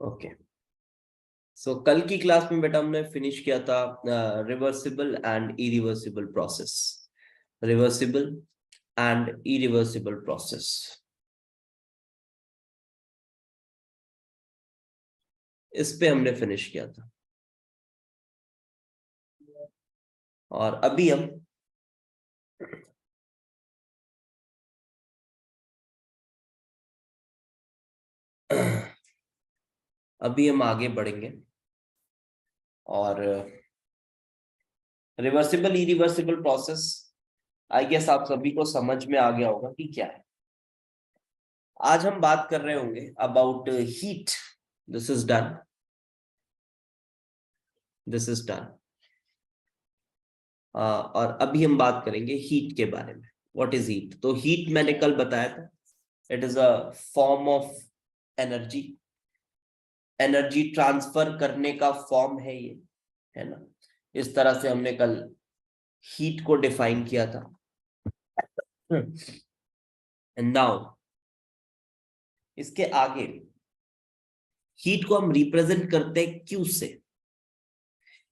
Okay, सो कल की class में बेटा हमने फिनिश किया था reversible and irreversible process. Reversible and irreversible process, इस पे हमने फिनिश किया था। और अभी हम आगे बढ़ेंगे और reversible irreversible process I guess आप सभी को समझ में आ गया होगा कि क्या है। आज हम बात कर रहे होंगे about heat. This is done, this is done. और अभी हम बात करेंगे हीट के बारे में। What is heat? तो हीट मैंने कल बताया था, it is a form of energy. Energy transfer करने का फॉर्म है ये, है ना। इस तरह से हमने कल हीट को डिफाइन किया था। एंड नाउ इसके आगे हीट को हम रिप्रेजेंट करते हैं क्यू से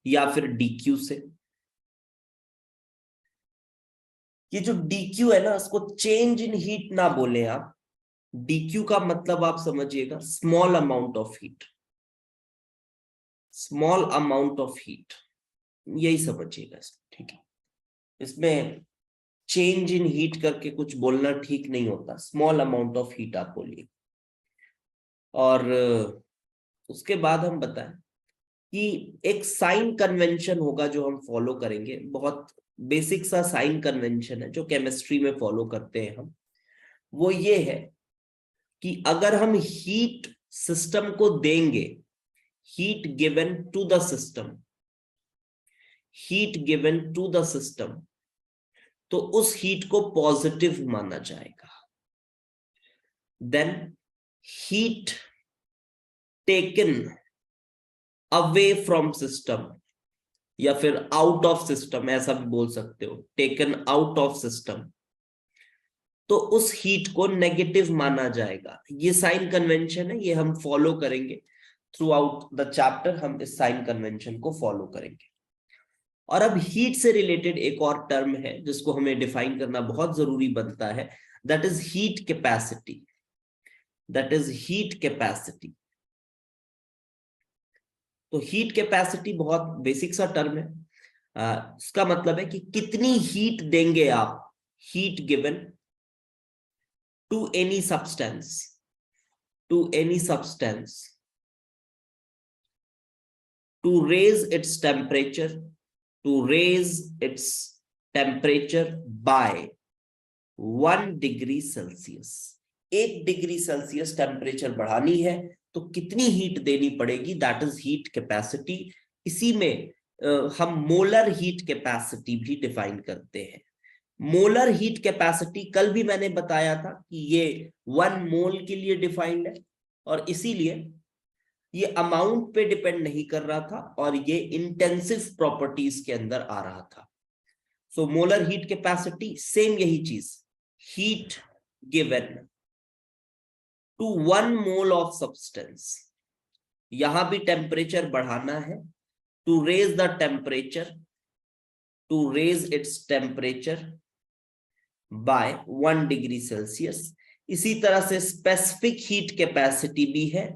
या फिर डीक्यू से। ये जो डीक्यू है ना, इसको चेंज इन हीट ना बोले आप। डीक्यू का मतलब आप समझिएगा small amount of heat, small amount of heat, यही समझिएगा। ठीक है, इसमें चेंज इन हीट करके कुछ बोलना ठीक नहीं होता, स्मॉल अमाउंट ऑफ हीट आप बोलिए। और उसके बाद हम बताएं कि एक साइन कन्वेंशन होगा जो हम फॉलो करेंगे। बहुत बेसिक सा साइन कन्वेंशन है जो केमिस्ट्री में फॉलो करते हैं हम। वो ये है कि अगर हम हीट सिस्टम को देंगे, heat given to the system, heat given to the system, तो उस हीट को पॉजिटिव माना जाएगा। Then heat taken away from system या फिर आउट ऑफ सिस्टम, ऐसा भी बोल सकते हो, टेकन आउट ऑफ सिस्टम, तो उस हीट को नेगेटिव माना जाएगा। ये साइन कन्वेंशन है, ये हम फॉलो करेंगे थ्रू आउट द चैप्टर। हम इस साइन कन्वेंशन को फॉलो करेंगे। और अब हीट से रिलेटेड एक और टर्म है जिसको हमें डिफाइन करना बहुत जरूरी बनता है, that is heat capacity. That is heat capacity. तो हीट कैपेसिटी बहुत बेसिक सा टर्म है। इसका मतलब है कि कितनी हीट देंगे आप, heat given to any substance, to any substance, to raise its temperature, to raise its temperature by 1 degree Celsius. 1 degree Celsius temperature बढ़ानी है तो कितनी हीट देनी पड़ेगी, दैट इज हीट कैपेसिटी। इसी में हम मोलर हीट कैपेसिटी भी डिफाइन करते हैं। मोलर हीट कैपेसिटी कल भी मैंने बताया था कि ये 1 मोल के लिए डिफाइंड है, और इसीलिए ये अमाउंट पे डिपेंड नहीं कर रहा था और ये इंटेंसिव प्रॉपर्टीज के अंदर आ रहा था। So molar heat capacity same यही चीज, heat given to 1 mole of substance. यहां भी टेम्परेचर बढ़ाना है, to raise the temperature, to raise its temperature by 1 degree Celsius. इसी तरह से स्पेसिफिक हीट कैपेसिटी भी है।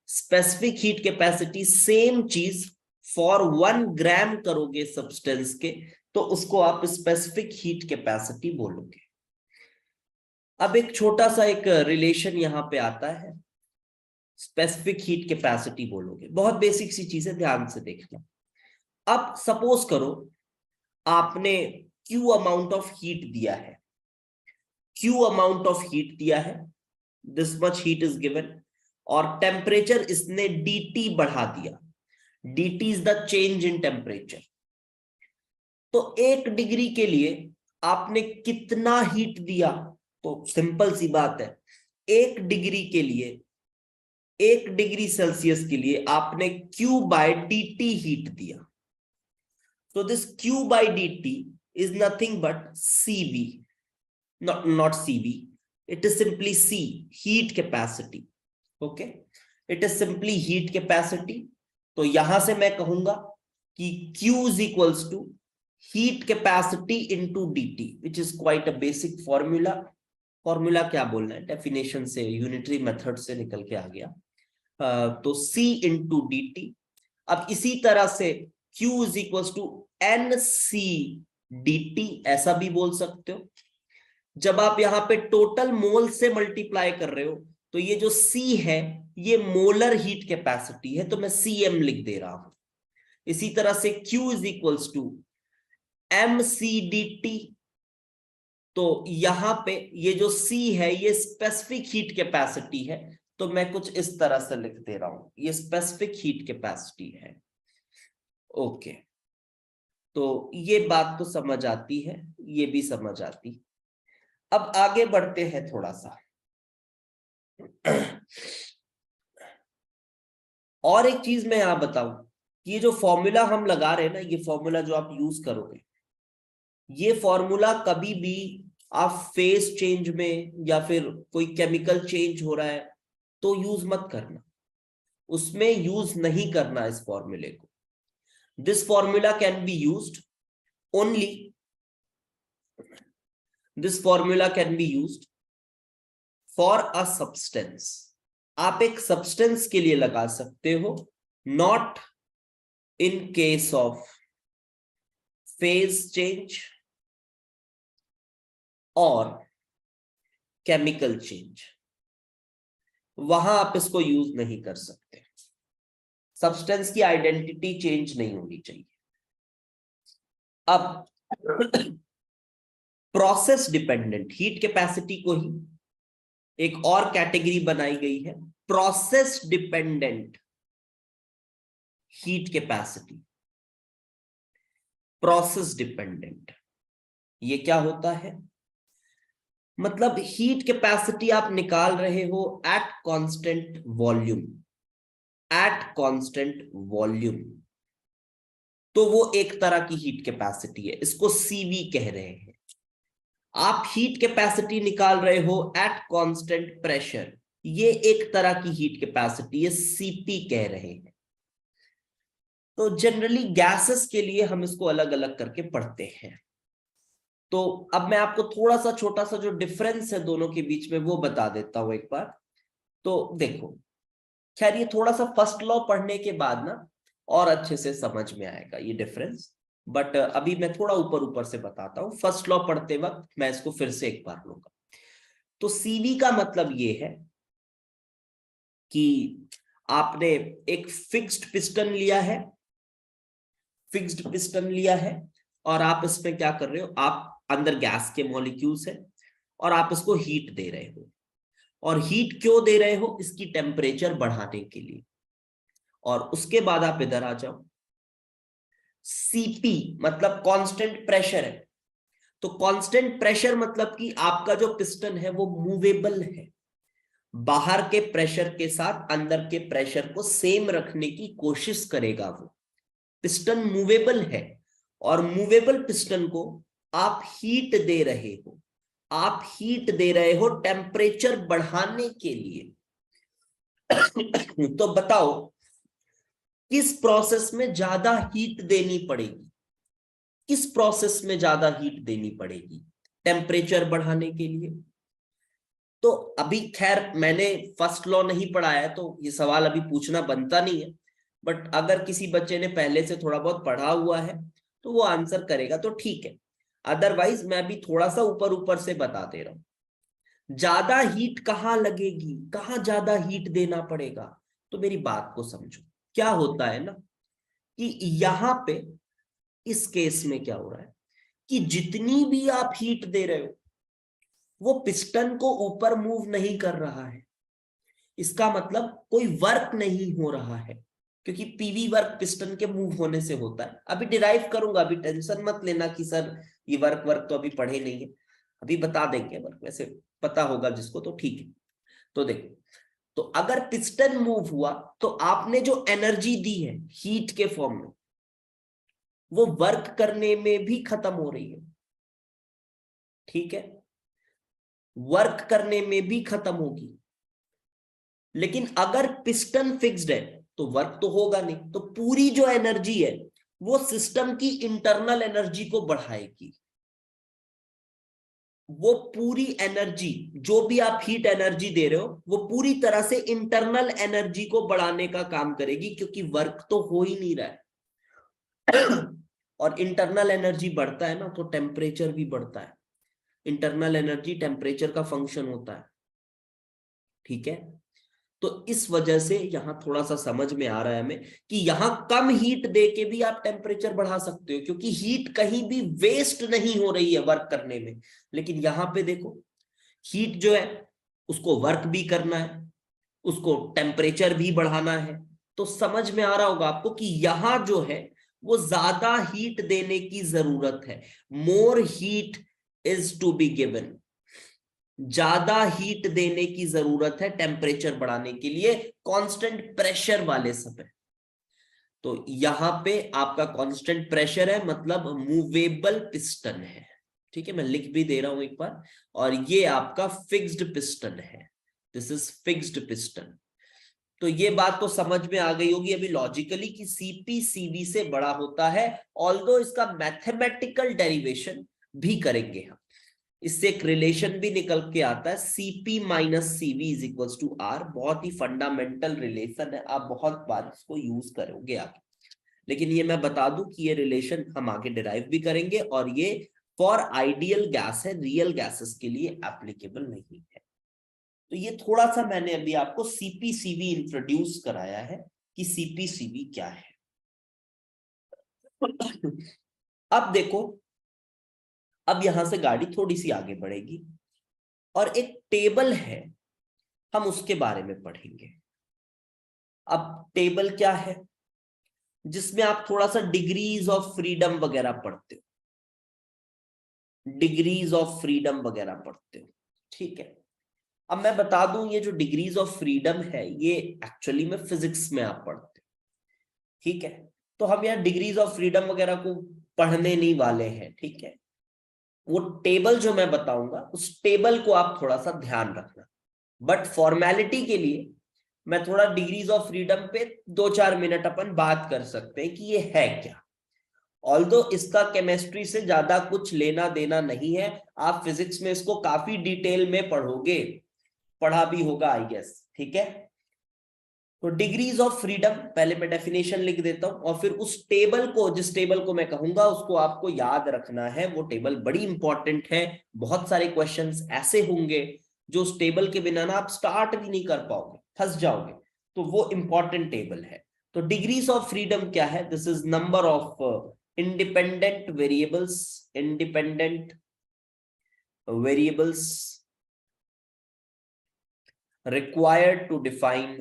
स्पेसिफिक हीट कैपेसिटी सेम चीज, फॉर 1 ग्राम करोगे सब्सटेंस के तो उसको आप स्पेसिफिक हीट कैपेसिटी बोलोगे। अब एक छोटा सा एक रिलेशन यहां पे आता है, स्पेसिफिक हीट कैपेसिटी बोलोगे, बहुत बेसिक सी चीज है, ध्यान से देखना। अब सपोज करो आपने क्यू अमाउंट ऑफ हीट दिया है, क्यू अमाउंट ऑफ हीट दिया है, this much heat is given, और टेम्परेचर इसने dt बढ़ा दिया। dt is the change in temperature. तो 1 डिग्री के लिए आपने कितना हीट दिया? तो सिंपल सी बात है, 1 डिग्री के लिए, 1 डिग्री सेल्सियस के लिए आपने Q बाय dt हीट दिया। तो this Q by dt is nothing but CV, not CV, it is simply C, heat capacity. Okay, it is simply heat capacity. तो यहां से मैं कहूंगा कि Q is equals to heat capacity into dt, which is quite a basic formula. Formula क्या बोलना है, definition से, यूनिटरी मेथड से निकल के आ गया। तो C इंटू dt। अब इसी तरह से Q is equals to NC dt, ऐसा भी बोल सकते हो। जब आप यहां पे टोटल मोल से मल्टीप्लाई कर रहे हो तो ये जो C है ये मोलर हीट कैपेसिटी है, तो मैं Cm लिख दे रहा हूं। इसी तरह से Q is equals to mCdt। तो यहां पे ये जो C है ये स्पेसिफिक हीट कैपेसिटी है, तो मैं कुछ इस तरह से लिख दे रहा हूं, ये स्पेसिफिक हीट कैपेसिटी है। ओके, तो ये बात तो समझ आती है, ये भी समझ आती। अब आगे बढ़ते हैं थोड़ा सा। और एक चीज मैं यहां बताऊं कि ये जो फॉर्मूला हम लगा रहे हैं ना, ये फॉर्मूला जो आप यूज करोगे, ये फॉर्मूला कभी भी आप फेस चेंज में या फिर कोई केमिकल चेंज हो रहा है तो यूज मत करना, उसमें यूज नहीं करना इस फॉर्मूले को। This formula can be used only, this formula can be used for a substance. आप एक सब्सटेंस के लिए लगा सकते हो, not in case of phase change और केमिकल चेंज, वहां आप इसको यूज नहीं कर सकते। सब्सटेंस की आइडेंटिटी चेंज नहीं होनी चाहिए। अब प्रोसेस डिपेंडेंट हीट कैपेसिटी को ही एक और कैटेगरी बनाई गई है, process dependent heat capacity. Process dependent ये क्या होता है, मतलब हीट कैपेसिटी आप निकाल रहे हो at constant volume, at constant volume, तो वो एक तरह की हीट कैपेसिटी है, इसको सीवी कह रहे हैं। आप हीट कैपेसिटी निकाल रहे हो एट कांस्टेंट प्रेशर, ये एक तरह की हीट कैपेसिटी है, सीपी कह रहे हैं। तो जनरली गैसेस के लिए हम इसको अलग अलग करके पढ़ते हैं। तो अब मैं आपको थोड़ा सा छोटा सा जो डिफरेंस है दोनों के बीच में वो बता देता हूं एक बार। तो देखो, खैर ये थोड़ा सा फर्स्ट लॉ पढ़ने के बाद ना और अच्छे से समझ में आएगा ये डिफरेंस, बट अभी मैं थोड़ा ऊपर ऊपर से बताता हूं। फर्स्ट लॉ पढ़ते वक्त मैं इसको फिर से एक बार लूंगा। तो सीवी का मतलब ये है कि आपने एक फिक्स्ड पिस्टन लिया है, फिक्स्ड पिस्टन लिया है, और आप इसमें क्या कर रहे हो, आप अंदर गैस के मॉलिक्यूल्स है और आप इसको हीट दे रहे हो। और हीट क्यों दे रहे हो, इसकी टेम्परेचर बढ़ाने के लिए। और उसके बाद आप इधर आ जाओ, सीपी मतलब कांस्टेंट प्रेशर है। तो कांस्टेंट प्रेशर मतलब कि आपका जो पिस्टन है वो मूवेबल है, बाहर के प्रेशर के साथ अंदर के प्रेशर को सेम रखने की कोशिश करेगा वो। पिस्टन मूवेबल है और मूवेबल पिस्टन को आप हीट दे रहे हो, आप हीट दे रहे हो टेम्परेचर बढ़ाने के लिए। तो बताओ किस प्रोसेस में ज्यादा हीट देनी पड़ेगी, किस प्रोसेस में ज्यादा हीट देनी पड़ेगी टेम्परेचर बढ़ाने के लिए। तो अभी खैर मैंने फर्स्ट लॉ नहीं पढ़ा है तो ये सवाल अभी पूछना बनता नहीं है, बट अगर किसी बच्चे ने पहले से थोड़ा बहुत पढ़ा हुआ है तो वो आंसर करेगा तो ठीक है। अदरवाइज मैं अभी थोड़ा सा ऊपर ऊपर से बता दे रहा हूं ज्यादा हीट कहाँ लगेगी, कहाँ ज्यादा हीट देना पड़ेगा। तो मेरी बात को समझो, क्या होता है ना कि यहां पे इस केस में क्या हो रहा है कि जितनी भी आप हीट दे रहे हो वो पिस्टन को ऊपर मूव नहीं कर रहा है, इसका मतलब कोई वर्क नहीं हो रहा है, क्योंकि पीवी वर्क पिस्टन के मूव होने से होता है। अभी डिराइव करूंगा, अभी टेंशन मत लेना कि सर ये वर्क वर्क तो अभी पढ़े नहीं है, अभी बता देंगे वर्क, वैसे पता होगा जिसको तो ठीक है। तो देखो, तो अगर पिस्टन मूव हुआ तो आपने जो एनर्जी दी है हीट के फॉर्म में वो वर्क करने में भी खत्म हो रही है, ठीक है, वर्क करने में भी खत्म होगी। लेकिन अगर पिस्टन फिक्स्ड है तो वर्क तो होगा नहीं, तो पूरी जो एनर्जी है वो सिस्टम की इंटरनल एनर्जी को बढ़ाएगी। वो पूरी एनर्जी, जो भी आप हीट एनर्जी दे रहे हो, वो पूरी तरह से इंटरनल एनर्जी को बढ़ाने का काम करेगी, क्योंकि वर्क तो हो ही नहीं रहा है। और इंटरनल एनर्जी बढ़ता है ना तो टेम्परेचर भी बढ़ता है। इंटरनल एनर्जी टेम्परेचर का फंक्शन होता है, ठीक है। तो इस वजह से यहां थोड़ा सा समझ में आ रहा है हमें कि यहां कम हीट दे के भी आप टेम्परेचर बढ़ा सकते हो, क्योंकि हीट कहीं भी वेस्ट नहीं हो रही है वर्क करने में। लेकिन यहां पे देखो, हीट जो है उसको वर्क भी करना है, उसको टेम्परेचर भी बढ़ाना है। तो समझ में आ रहा होगा आपको कि यहां जो है वो ज्यादा हीट देने की जरूरत है। More heat is to be given, ज्यादा हीट देने की जरूरत है टेम्परेचर बढ़ाने के लिए कांस्टेंट प्रेशर वाले समय। तो यहां पे आपका कांस्टेंट प्रेशर है, मतलब मूवेबल पिस्टन है, ठीक है। मैं लिख भी दे रहा हूं एक बार। और ये आपका फिक्स्ड पिस्टन है, दिस इज फिक्स्ड पिस्टन। तो ये बात तो समझ में आ गई होगी अभी लॉजिकली कि सीपी सीवी से बड़ा होता है। ऑल्दो इसका मैथमेटिकल डेरिवेशन भी करेंगे हम, इससे एक रिलेशन भी निकल के आता है, C P minus C V is equals to R. बहुत ही फंडामेंटल रिलेशन है, आप बहुत बार इसको यूज करोगे आगे। लेकिन ये मैं बता दूं कि ये रिलेशन हम आगे डिराइव भी करेंगे, और ये फॉर आइडियल गैस है, रियल गैसेस के लिए एप्लीकेबल नहीं है। तो ये थोड़ा सा मैंने अभी आपको सीपीसीवी इंट्रोड्यूस कराया है कि सीपीसीवी क्या है। अब देखो, अब यहां से गाड़ी थोड़ी सी आगे बढ़ेगी और एक टेबल है, हम उसके बारे में पढ़ेंगे। अब टेबल क्या है, जिसमें आप थोड़ा सा डिग्रीज ऑफ फ्रीडम वगैरह पढ़ते हो, डिग्रीज ऑफ फ्रीडम वगैरह पढ़ते हो, ठीक है। अब मैं बता दूं, ये जो डिग्रीज ऑफ फ्रीडम है ये एक्चुअली में फिजिक्स में आप पढ़ते हो, ठीक है। तो हम यहाँ डिग्रीज ऑफ फ्रीडम वगैरह को पढ़ने नहीं वाले हैं, ठीक है। वो टेबल जो मैं बताऊंगा उस टेबल को आप थोड़ा सा ध्यान रखना। बट फॉर्मेलिटी के लिए मैं थोड़ा डिग्रीज ऑफ फ्रीडम पे 2-4 मिनट अपन बात कर सकते हैं कि ये है क्या। ऑल्दो इसका केमिस्ट्री से ज्यादा कुछ लेना देना नहीं है, आप फिजिक्स में इसको काफी डिटेल में पढ़ोगे, पढ़ा भी होगा आई गेस, ठीक है। तो डिग्रीज ऑफ फ्रीडम पहले मैं डेफिनेशन लिख देता हूं, और फिर उस टेबल को, जिस टेबल को मैं कहूंगा उसको आपको याद रखना है। वो टेबल बड़ी इंपॉर्टेंट है, बहुत सारे क्वेश्चंस ऐसे होंगे जो उस टेबल के बिना ना आप स्टार्ट भी नहीं कर पाओगे, फंस जाओगे। तो वो इंपॉर्टेंट टेबल है। तो डिग्रीज ऑफ फ्रीडम क्या है, this is number of independent variables, independent variables required to define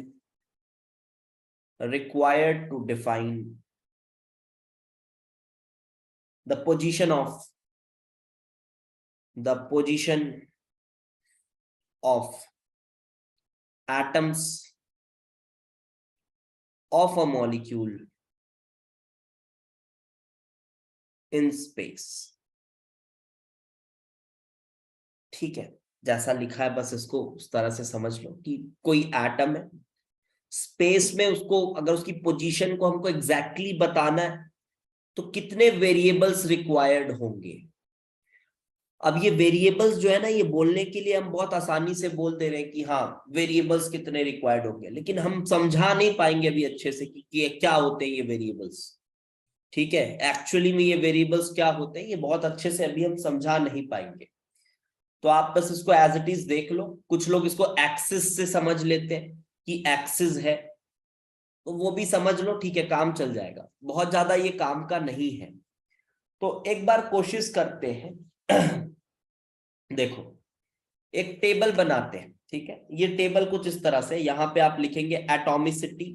the position of atoms of a molecule in space, ठीक है। जैसा लिखा है बस इसको उस तरह से समझ लो कि कोई एटम है स्पेस में, उसको अगर उसकी पोजीशन को हमको एग्जैक्टली बताना है तो कितने वेरिएबल्स रिक्वायर्ड होंगे। अब ये वेरिएबल्स जो है ना, ये बोलने के लिए हम बहुत आसानी से बोल दे रहे हैं कि हाँ वेरिएबल्स कितने रिक्वायर्ड होंगे, लेकिन हम समझा नहीं पाएंगे अभी अच्छे से कि क्या होते हैं ये वेरिएबल्स, ठीक है। एक्चुअली में ये वेरिएबल्स क्या होते हैं ये बहुत अच्छे से अभी हम समझा नहीं पाएंगे। तो आप बस इसको एज इट इज देख लो। कुछ लोग इसको एक्सिस से समझ लेते हैं कि एक्सिस है, तो वो भी समझ लो, ठीक है, काम चल जाएगा, बहुत ज्यादा ये काम का नहीं है। तो एक बार कोशिश करते हैं। देखो, एक टेबल बनाते हैं, ठीक है। ये टेबल कुछ इस तरह से, यहां पे आप लिखेंगे एटॉमिसिटी,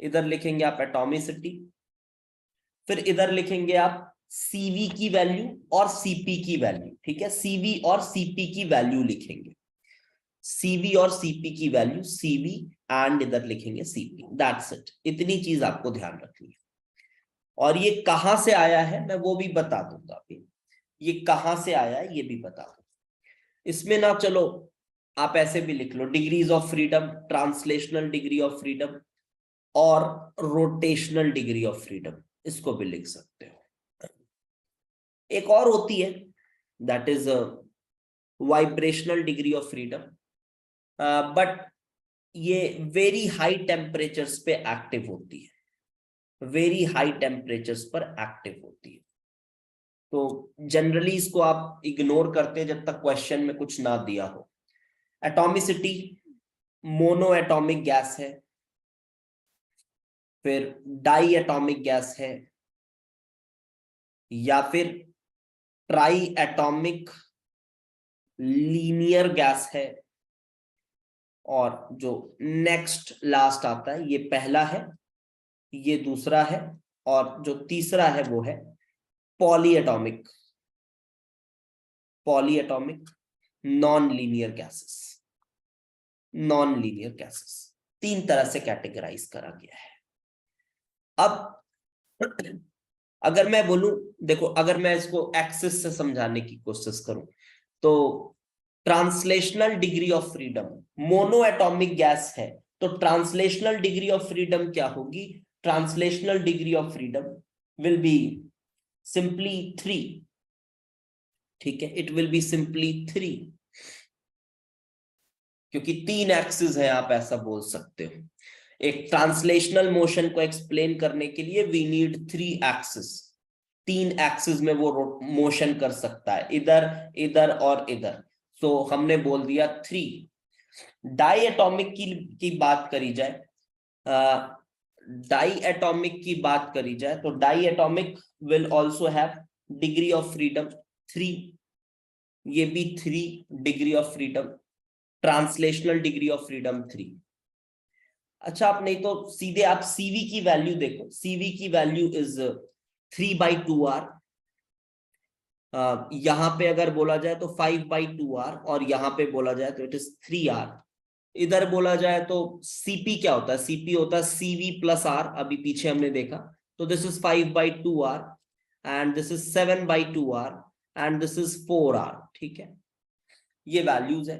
इधर लिखेंगे आप एटॉमिसिटी, फिर इधर लिखेंगे आप सीवी की वैल्यू और सीपी की वैल्यू, ठीक है। सीवी और सीपी की वैल्यू लिखेंगे, सीवी और सीपी की वैल्यू, सीवी एंड इधर लिखेंगे सीपी, दैट्स इट। इतनी चीज आपको ध्यान रखनी है। और ये कहां से आया है मैं वो भी बता दूंगा, ये कहां से आया है ये भी बता दूंगा। इसमें ना चलो आप ऐसे भी लिख लो, degrees of freedom, translational degree of freedom और रोटेशनल डिग्री ऑफ फ्रीडम, इसको भी लिख सकते हो। एक और होती है, that is vibrational degree of freedom, but ये वेरी हाई टेम्परेचर्स पे एक्टिव होती है, वेरी हाई टेम्परेचर्स पर एक्टिव होती है। तो जनरली इसको आप इग्नोर करते हैं जब तक क्वेश्चन में कुछ ना दिया हो। एटॉमिसिटी मोनो एटॉमिक गैस है, फिर डाई एटॉमिक गैस है, या फिर ट्राई एटॉमिक लीनियर गैस है, और जो नेक्स्ट लास्ट आता है ये पहला है, ये दूसरा है, और जो तीसरा है वो है polyatomic, polyatomic non linear gases, non linear gases. 3 तरह से कैटेगराइज करा गया है। अब अगर मैं बोलूं, देखो अगर मैं इसको एक्सिस से समझाने की कोशिश करूं, तो translational degree of freedom mono atomic gas है, तो ट्रांसलेशनल डिग्री ऑफ फ्रीडम क्या होगी? Translational degree of freedom will be simply 3, ठीक है, इट विल बी सिंपली 3, क्योंकि 3 एक्सिस है, आप ऐसा बोल सकते हो। एक ट्रांसलेशनल मोशन को एक्सप्लेन करने के लिए वी नीड 3 एक्सिस, 3 एक्सिस में वो मोशन कर सकता है, इधर इधर और इधर। सो हमने बोल दिया 3। डाई एटॉमिक की बात करी जाए, डाई एटॉमिक की बात करी जाए, तो diatomic will also have degree of freedom 3, ये भी 3 degree of freedom, translational degree of freedom 3। अच्छा, आप नहीं तो सीधे आप सीवी की वैल्यू देखो, सीवी की वैल्यू इज 3/2r, यहां पे अगर बोला जाए तो 5/2r, और यहां पे बोला जाए तो इट इज 3r। इधर बोला जाए तो सीपी क्या होता है? सीपी होता है सीवी प्लस आर, अभी पीछे हमने देखा। तो this is 5/2r and this is 7/2r and this is 4r, ठीक है, ये वैल्यूज है।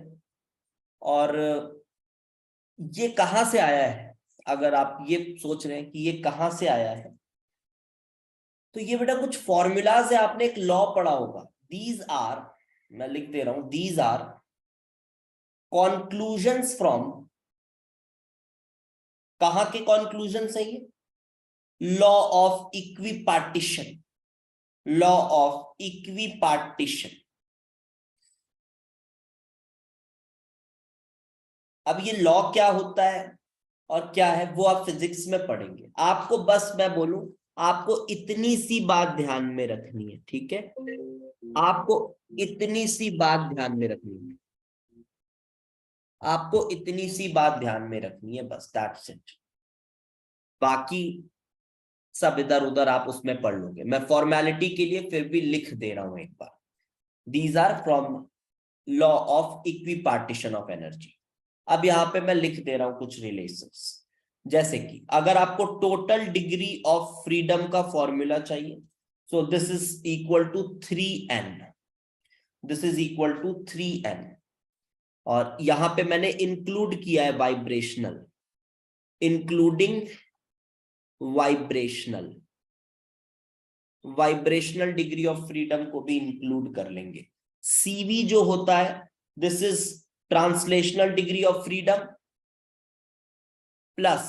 और ये कहां से आया है? अगर आप ये सोच रहे हैं कि ये कहां से आया है, तो ये बेटा कुछ फॉर्मूलाज है, आपने एक लॉ पढ़ा होगा। दीज आर, मैं लिख दे रहा हूं, दीज आर कॉन्क्लूजन्स फ्रॉम, कहां के कॉन्क्लूजन है ये? Law of equipartition, law of equipartition. अब ये लॉ क्या होता है और क्या है वो आप फिजिक्स में पढ़ेंगे। आपको बस मैं बोलूं, आपको इतनी सी बात ध्यान में रखनी है, ठीक है, आपको इतनी सी बात ध्यान में रखनी है, आपको इतनी सी बात ध्यान में रखनी है, बस दैट्स इट। बाकी सब इधर उधर आप उसमें पढ़ लोगे, मैं फॉर्मेलिटी के लिए फिर भी लिख दे रहा हूं एक बार। These are from law of equipartition of energy. अब यहां पे मैं लिख दे रहा हूं कुछ रिलेशंस, जैसे कि अगर आपको टोटल डिग्री ऑफ फ्रीडम का फॉर्मूला चाहिए, so this is equal to 3n, this is equal to 3n, और यहां पे मैंने इंक्लूड किया है vibrational, including vibrational, vibrational degree of freedom को भी इंक्लूड कर लेंगे। सीवी जो होता है, this is translational degree of freedom plus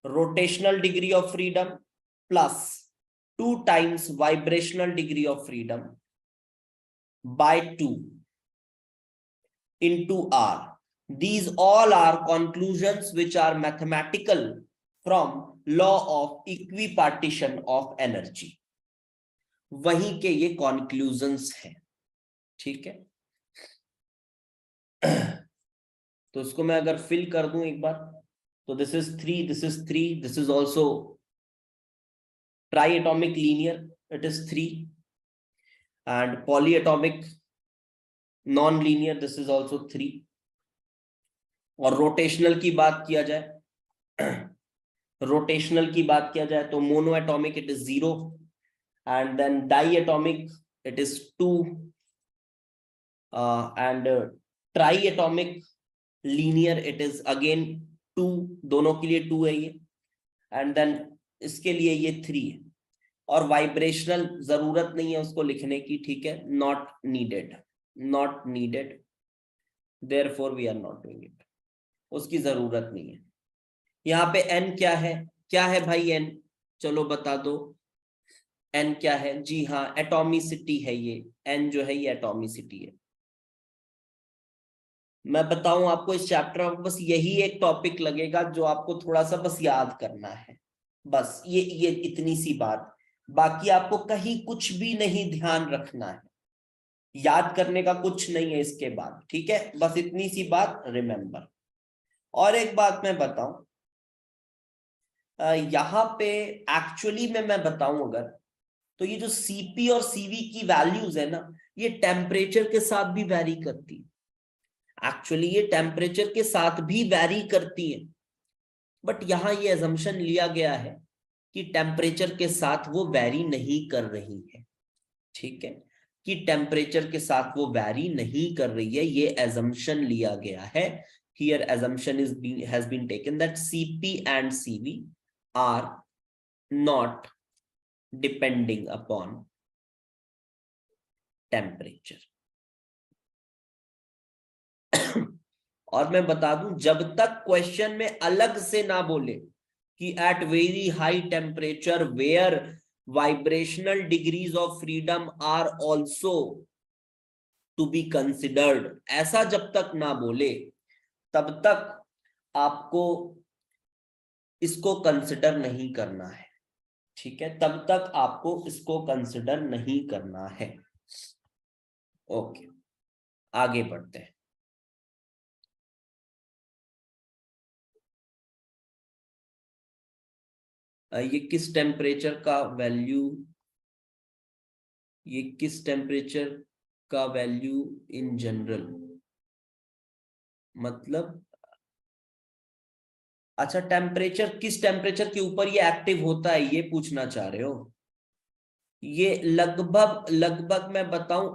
rotational degree of freedom plus 2 times vibrational degree of freedom by 2 into r. These all are conclusions which are mathematical from law of equipartition of energy. वहीं के ये conclusions हैं, ठीक है। तो इसको मैं अगर फिल कर दूं एक बार, तो this is 3, this is 3, this is also triatomic linear, it is 3, and polyatomic non-linear, this is also 3। और रोटेशनल की बात किया जाए, रोटेशनल की बात किया जाए तो monoatomic it is 0, and then diatomic it is 2, and triatomic linear, it is again 2, दोनों के लिए 2 है ये, एंड देन इसके लिए ये 3 है। और वाइब्रेशनल जरूरत नहीं है उसको लिखने की, ठीक है, not needed, not needed, therefore we are not doing it, उसकी जरूरत नहीं है। यहाँ पे n क्या है भाई n, चलो बता दो n क्या है। जी हाँ, एटॉमिसिटी है ये, n जो है ये एटॉमिसिटी है। मैं बताऊं आपको, इस चैप्टर में बस यही एक टॉपिक लगेगा जो आपको थोड़ा सा बस याद करना है, बस ये इतनी सी बात, बाकी आपको कहीं कुछ भी नहीं ध्यान रखना है, याद करने का कुछ नहीं है इसके बाद, ठीक है, बस इतनी सी बात रिमेंबर। और एक बात मैं बताऊं, यहाँ पे एक्चुअली में मैं बताऊं अगर, तो ये जो सीपी और सीवी की वैल्यूज है ना, ये टेम्परेचर के साथ भी वैरी करती है। एक्चुअली ये टेम्परेचर के साथ भी वैरी करती है, बट यहाँ ये अजम्पशन लिया गया है कि टेम्परेचर के साथ वो वैरी नहीं कर रही है, ठीक है, कि टेम्परेचर के साथ वो वैरी नहीं कर रही है, ये अजम्पशन लिया गया है। Here assumption has been taken that Cp and Cv are not depending upon temperature. और मैं बता दूं, जब तक क्वेश्चन में अलग से ना बोले कि at very high temperature where vibrational degrees of freedom are also to be considered, ऐसा जब तक ना बोले तब तक आपको इसको कंसिडर नहीं करना है, ठीक है, तब तक आपको इसको कंसिडर नहीं करना है। ओके, आगे बढ़ते हैं। ये किस टेम्परेचर का वैल्यू, ये किस टेम्परेचर का वैल्यू इन जनरल, मतलब अच्छा टेम्परेचर, किस टेम्परेचर के ऊपर ये एक्टिव होता है ये पूछना चाह रहे हो। ये लगभग मैं बताऊं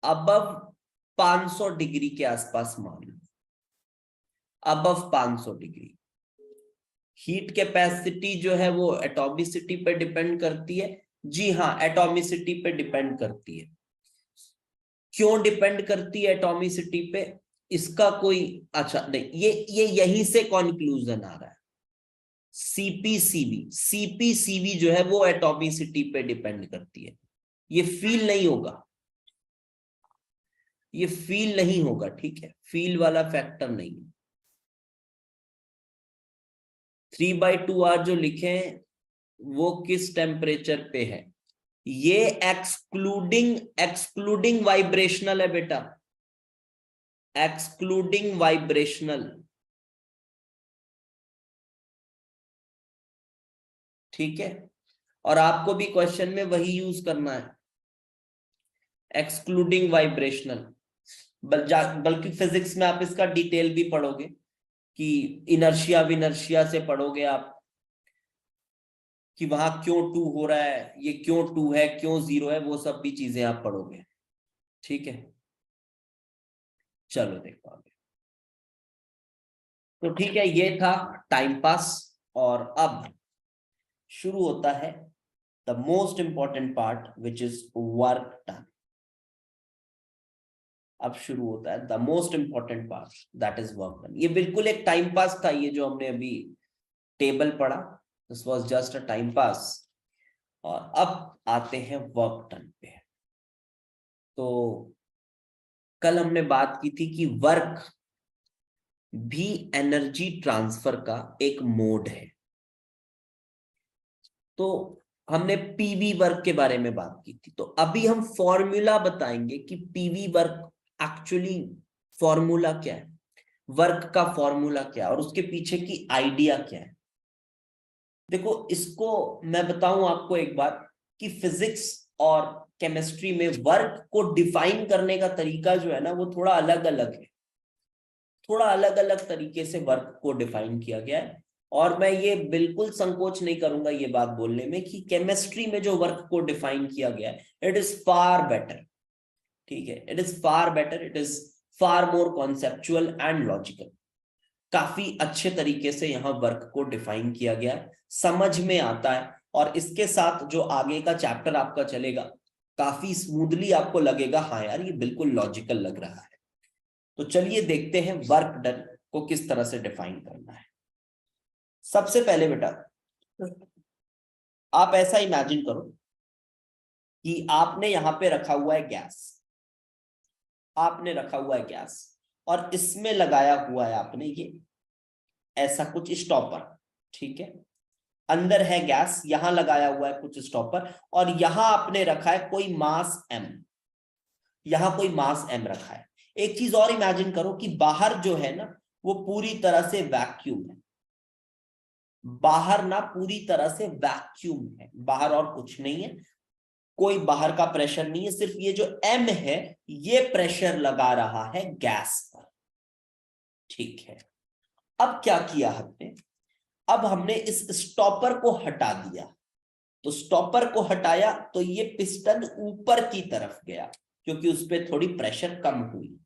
अबव 500 डिग्री के आसपास मान लो, अबव 500 डिग्री। हीट कैपेसिटी जो है वो एटॉमिसिटी पे डिपेंड करती है। जी हाँ, एटॉमिसिटी पे डिपेंड करती है। क्यों डिपेंड करती है एटॉमिसिटी पे, इसका कोई अच्छा नहीं, ये यहीं से कॉन्क्लूजन आ रहा है। सीपीसीवी जो है वो एटॉमिसिटी पे डिपेंड करती है। ये फील नहीं होगा, ये फील नहीं होगा, ठीक है, फील वाला फैक्टर नहीं है। 3/2R जो लिखे हैं वो किस टेम्परेचर पे है, ये एक्सक्लूडिंग वाइब्रेशनल है बेटा, एक्सक्लूडिंग वाइब्रेशनल, ठीक है, और आपको भी क्वेश्चन में वही यूज करना है, एक्सक्लूडिंग वाइब्रेशनल। बल्कि फिजिक्स में आप इसका डिटेल भी पढ़ोगे कि इनर्शिया विनर्शिया से पढ़ोगे आप कि वहां क्यों 2 हो रहा है, ये क्यों 2 है, क्यों 0 है, वो सब भी चीजें आप पढ़ोगे, ठीक है। चलो देखो आगे। तो ठीक है, ये था टाइम पास, और अब शुरू होता है the most important part which is work done. अब शुरू होता है the most important part, that is work done. ये बिल्कुल एक टाइम पास था, ये जो हमने अभी टेबल पढ़ा, this was just a time pass. और अब आते हैं वर्क डन पे। तो कल हमने बात की थी कि वर्क भी एनर्जी ट्रांसफर का एक मोड है। तो हमने पीवी वर्क के बारे में बात की थी, तो अभी हम फॉर्मूला बताएंगे कि पीवी वर्क एक्चुअली फॉर्मूला क्या है, वर्क का फॉर्मूला क्या है और उसके पीछे की आइडिया क्या है। देखो, इसको मैं बताऊं आपको एक बात कि फिजिक्स और केमिस्ट्री में वर्क को डिफाइन करने का तरीका जो है ना वो थोड़ा अलग अलग है, थोड़ा अलग अलग तरीके से वर्क को डिफाइन किया गया है। और मैं ये बिल्कुल संकोच नहीं करूंगा ये बात बोलने में कि केमिस्ट्री में जो वर्क को डिफाइन किया गया है इट इज फार बेटर, ठीक है, it is far better, it is far more conceptual and logical. काफी अच्छे तरीके से यहाँ वर्क को डिफाइन किया गया है, समझ में आता है, और इसके साथ जो आगे का चैप्टर आपका चलेगा काफी स्मूथली आपको लगेगा, हाँ यार ये बिल्कुल लॉजिकल लग रहा है। तो चलिए देखते हैं वर्क डन को किस तरह से डिफाइन करना है। सबसे पहले बेटा आप ऐसा इमेजिन करो कि आपने यहां पे रखा हुआ है गैस, आपने रखा हुआ है गैस और इसमें लगाया हुआ है आपने ये ऐसा कुछ स्टॉपर, ठीक है, अंदर है गैस, यहां लगाया हुआ है कुछ स्टॉपर, और यहां आपने रखा है कोई मास m, यहां कोई मास m रखा है। एक चीज और इमेजिन करो कि बाहर जो है ना वो पूरी तरह से वैक्यूम है, बाहर ना पूरी तरह से वैक्यूम है, बाहर और कुछ नहीं है, कोई बाहर का प्रेशर नहीं है, सिर्फ ये जो m है ये प्रेशर लगा रहा है गैस पर, ठीक है। अब क्या किया हमने, अब हमने इस स्टॉपर को हटा दिया, तो स्टॉपर को हटाया तो ये पिस्टन ऊपर की तरफ गया क्योंकि उस पर थोड़ी प्रेशर कम हुई।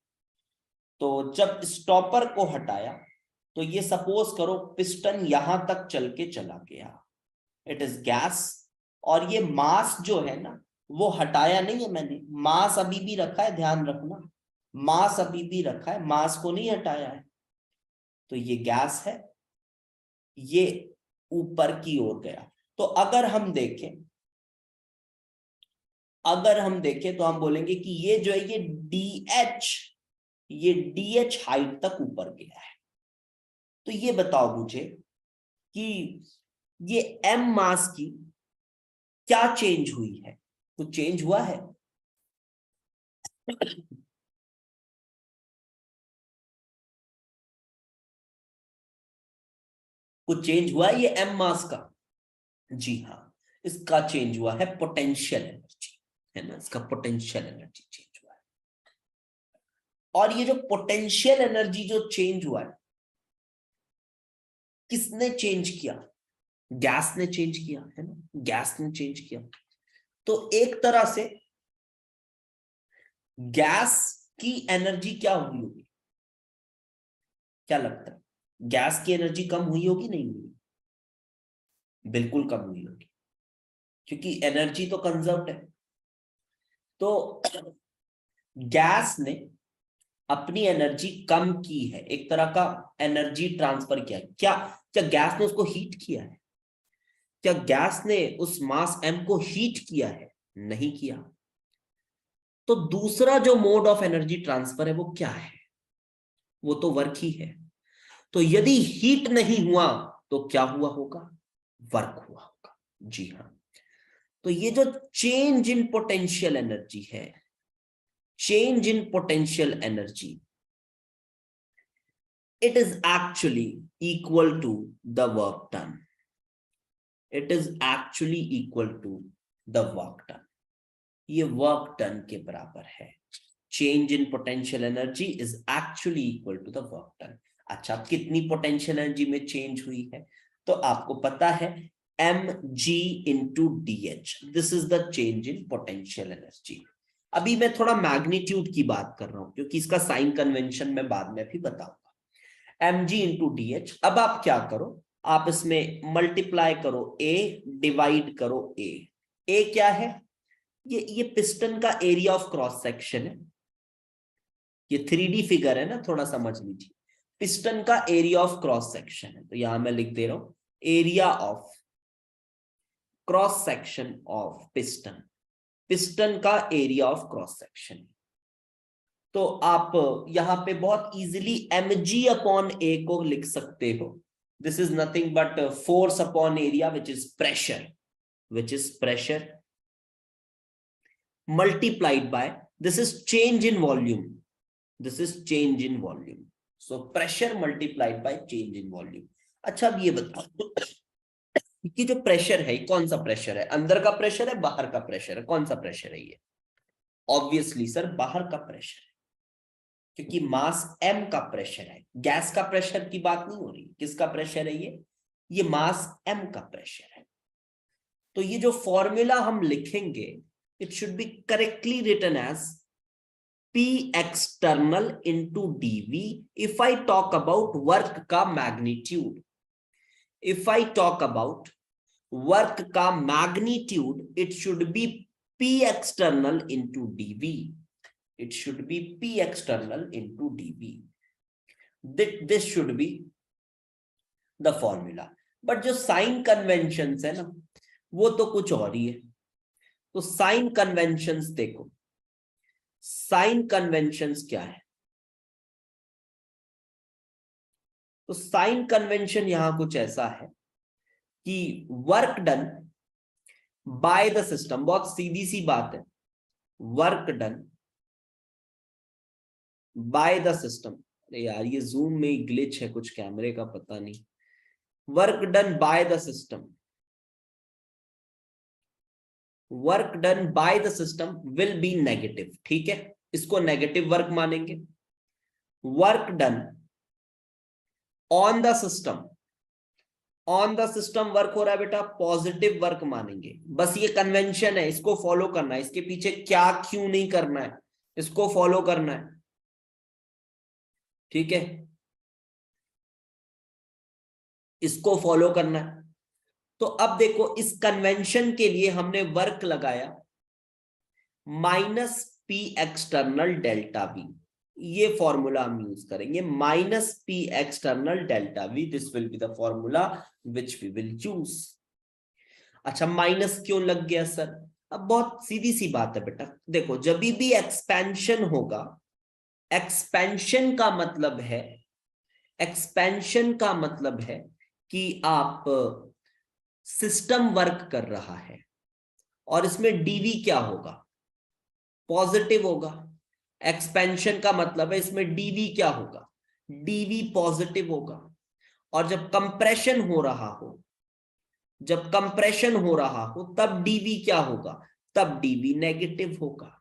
तो जब स्टॉपर को हटाया तो ये सपोज करो पिस्टन यहां तक चल के चला गया, इट इज गैस, और ये मास जो है ना वो हटाया नहीं है मैंने, मास अभी भी रखा है, ध्यान रखना, मास अभी भी रखा है, मास को नहीं हटाया है। तो ये गैस है, ये ऊपर की ओर गया। तो अगर हम देखें, अगर हम देखें तो हम बोलेंगे कि ये जो है ये DH, ये DH हाइट तक ऊपर गया है। तो ये बताओ मुझे कि ये M मास की क्या चेंज हुई है, कुछ चेंज हुआ है? कुछ चेंज हुआ है ये M मास का? जी हाँ, इसका चेंज हुआ है पोटेंशियल एनर्जी, है ना, इसका पोटेंशियल एनर्जी चेंज हुआ है। और ये जो पोटेंशियल एनर्जी जो चेंज हुआ है किसने चेंज किया? गैस ने चेंज किया, है ना, गैस ने चेंज किया। तो एक तरह से गैस की एनर्जी क्या हुई होगी, क्या लगता है? गैस की एनर्जी कम हुई होगी, नहीं हुई? बिल्कुल कम हुई होगी क्योंकि एनर्जी तो कंजर्व्ड है। तो गैस ने अपनी एनर्जी कम की है, एक तरह का एनर्जी ट्रांसफर किया है। क्या क्या गैस ने उसको हीट किया है? क्या गैस ने उस मास m को हीट किया है? नहीं किया। तो दूसरा जो मोड ऑफ एनर्जी ट्रांसफर है वो क्या है? वो तो वर्क ही है। तो यदि हीट नहीं हुआ तो क्या हुआ होगा? वर्क हुआ होगा। जी हाँ। तो ये जो चेंज इन पोटेंशियल एनर्जी है, change in potential energy, it is actually equal to the work done. It is actually equal to the work done. ये work done के बराबर है। Change in potential energy is actually equal to the work done. अच्छा, अब कितनी potential energy में change हुई है? तो आपको पता है mg into dh, this is the change in potential energy. अभी मैं थोड़ा मैग्नीट्यूड की बात कर रहा हूं क्योंकि इसका साइन कन्वेंशन मैं बाद में भी बताऊंगा। mg into dh, अब आप क्या करो, आप इसमें मल्टीप्लाई करो a, डिवाइड करो a। a क्या है? ये पिस्टन का एरिया ऑफ क्रॉस सेक्शन है, ये 3D फिगर है ना, थोड़ा समझ लीजिए। पिस्टन का एरिया ऑफ क्रॉस सेक्शन है, तो यहां मैं लिख दे रहा हूं area of cross section of piston, piston का एरिया ऑफ क्रॉस सेक्शन। तो आप यहां पे बहुत इजीली mg अपॉन a को लिख सकते हो। This is nothing but force upon area which is pressure, which is pressure multiplied by, this is change in volume, this is change in volume, so pressure multiplied by change in volume। अच्छा, अब ये बताओ कि जो pressure है कौन सा pressure है? अंदर का प्रेशर है, बाहर का प्रेशर है? कौन सा प्रेशर है ये? ऑब्वियसली सर बाहर का प्रेशर है क्योंकि मास m का प्रेशर है, गैस का प्रेशर की बात नहीं हो रही। किसका प्रेशर है ये मास m का प्रेशर है। तो ये जो फॉर्मूला हम लिखेंगे, it should be correctly written as P external into dV if I talk about work का magnitude. If I talk about work का magnitude, it should be P external into dV. It should be P external into dV. This should be the formula. But जो sign conventions है ना, वो तो कुछ और ही है. तो साइन कन्वेंशंस देखो, साइन कन्वेंशंस क्या है? तो साइन कन्वेंशन यहां कुछ ऐसा है कि work done by the system, बहुत सीधी सी बात है, work done by the system. अरे यार ये जूम में ग्लिच है कुछ, कैमरे का पता नहीं. Work done by the system, work done by the system will be negative. ठीक है, इसको नेगेटिव वर्क मानेंगे. Work done on the system, on the system work हो रहा है बेटा, पॉजिटिव वर्क मानेंगे. बस ये कन्वेंशन है, इसको फॉलो करना है. इसके पीछे क्या क्यों नहीं करना है, इसको फॉलो करना है. ठीक है, इसको फॉलो करना है. तो अब देखो, इस कन्वेंशन के लिए हमने वर्क लगाया minus P external delta V. ये फॉर्मूला हम यूज करेंगे, minus P external delta V. This will be the formula which we will use. अच्छा, माइनस क्यों लग गया सर? अब बहुत सीधी सी बात है बेटा. देखो, जब भी एक्सपेंशन होगा, एक्सपेंशन का मतलब है, एक्सपेंशन का मतलब है कि आप सिस्टम वर्क कर रहा है और इसमें डीवी क्या होगा? पॉजिटिव होगा. एक्सपेंशन का मतलब है इसमें डीवी क्या होगा? डीवी पॉजिटिव होगा. और जब कंप्रेशन हो रहा हो, जब कंप्रेशन हो रहा हो तब डीवी क्या होगा? तब डीवी नेगेटिव होगा.